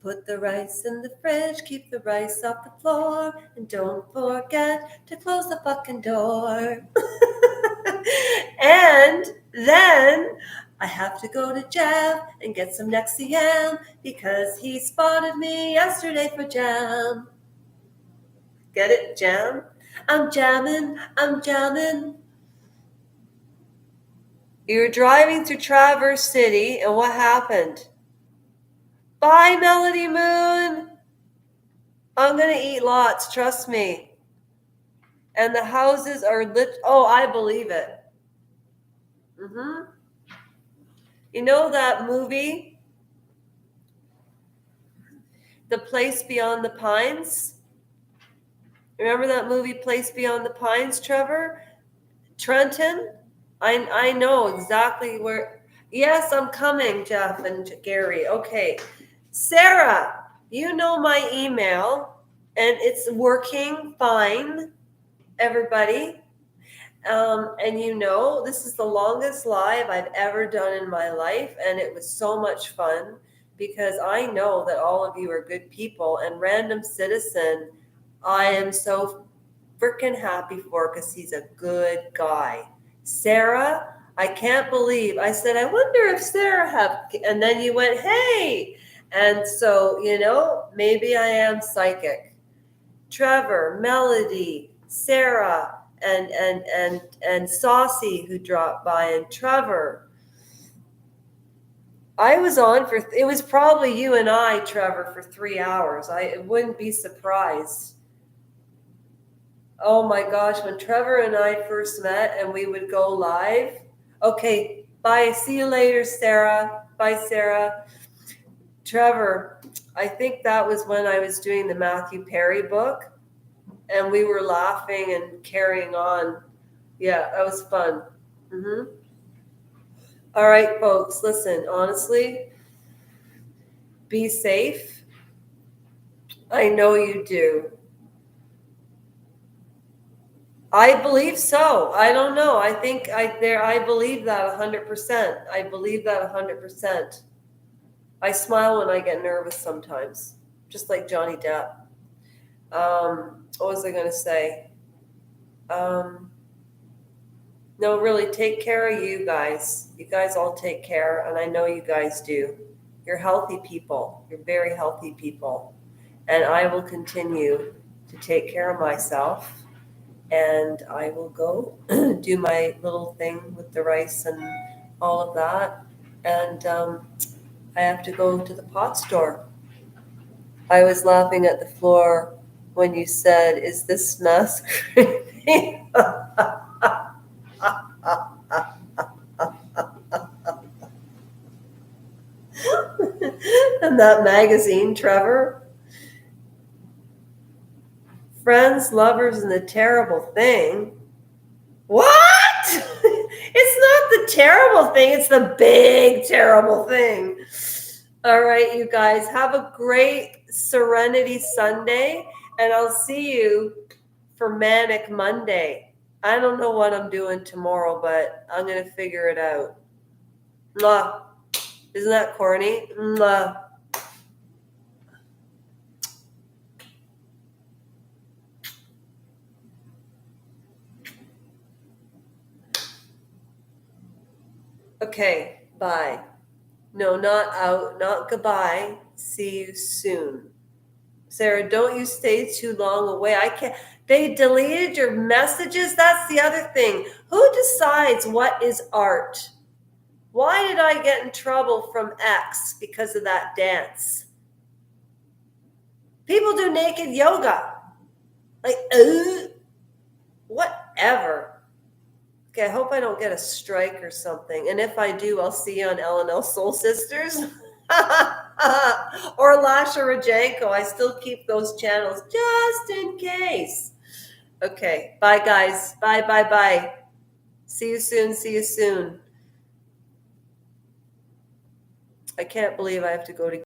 Put the rice in the fridge, keep the rice off the floor, and don't forget to close the fucking door. And then I have to go to Jam and get some Nexium because he spotted me yesterday for jam. Get it, jam? I'm jamming, I'm jamming. You were driving through Traverse City, and what happened? Bye, Melody Moon. I'm going to eat lots, trust me. And the houses are lit. Oh, I believe it. You know that movie, The Place Beyond the Pines? Remember that movie, Place Beyond the Pines, Trevor? Trenton? I know exactly where. Yes, I'm coming, Jeff and Gary. Okay. Sarah, you know my email, and it's working fine, everybody. And you know, this is the longest live I've ever done in my life, and it was so much fun because I know that all of you are good people. And Random Citizen, I am so freaking happy for because he's a good guy. Sarah, I can't believe I said, I wonder if Sarah have, and then you went, hey. And so, you know, maybe I am psychic. Trevor, Melody, Sarah, and Saucy who dropped by, and Trevor. I was on for, it was probably you and I, Trevor, for 3 hours. I wouldn't be surprised. Oh my gosh, when Trevor and I first met and we would go live. Okay, bye. See you later, Sarah. Bye, Sarah. Trevor, I think that was when I was doing the Matthew Perry book and we were laughing and carrying on. Yeah, that was fun. All right, folks, listen, honestly, be safe. I know you do. I believe so. I don't know. I think I believe that 100%. I believe that 100%. I smile when I get nervous sometimes, just like Johnny Depp. What was I going to say? No, really, take care of you guys. You guys all take care, and I know you guys do. You're healthy people. You're very healthy people. And I will continue to take care of myself. And I will go do my little thing with the rice and all of that. And I have to go to the pot store. I was laughing at the floor when you said, is this mask creepy? And that magazine, Trevor. Friends, lovers, and the terrible thing. What? It's not the terrible thing. It's the big terrible thing. All right, you guys, have a great Serenity Sunday, and I'll see you for Manic Monday. I don't know what I'm doing tomorrow, but I'm going to figure it out. Mwah. Isn't that corny? Mwah. Okay, bye. No, not out, not goodbye. See you soon. Sarah, don't you stay too long away. I can't. They deleted your messages. That's the other thing. Who decides what is art? Why did I get in trouble from X because of that dance? People do naked yoga. Like, whatever. Okay, I hope I don't get a strike or something. And if I do, I'll see you on L&L Soul Sisters. Or Lasha Rajanko. I still keep those channels just in case. Okay, bye guys. Bye, bye, bye. See you soon, see you soon. I can't believe I have to go to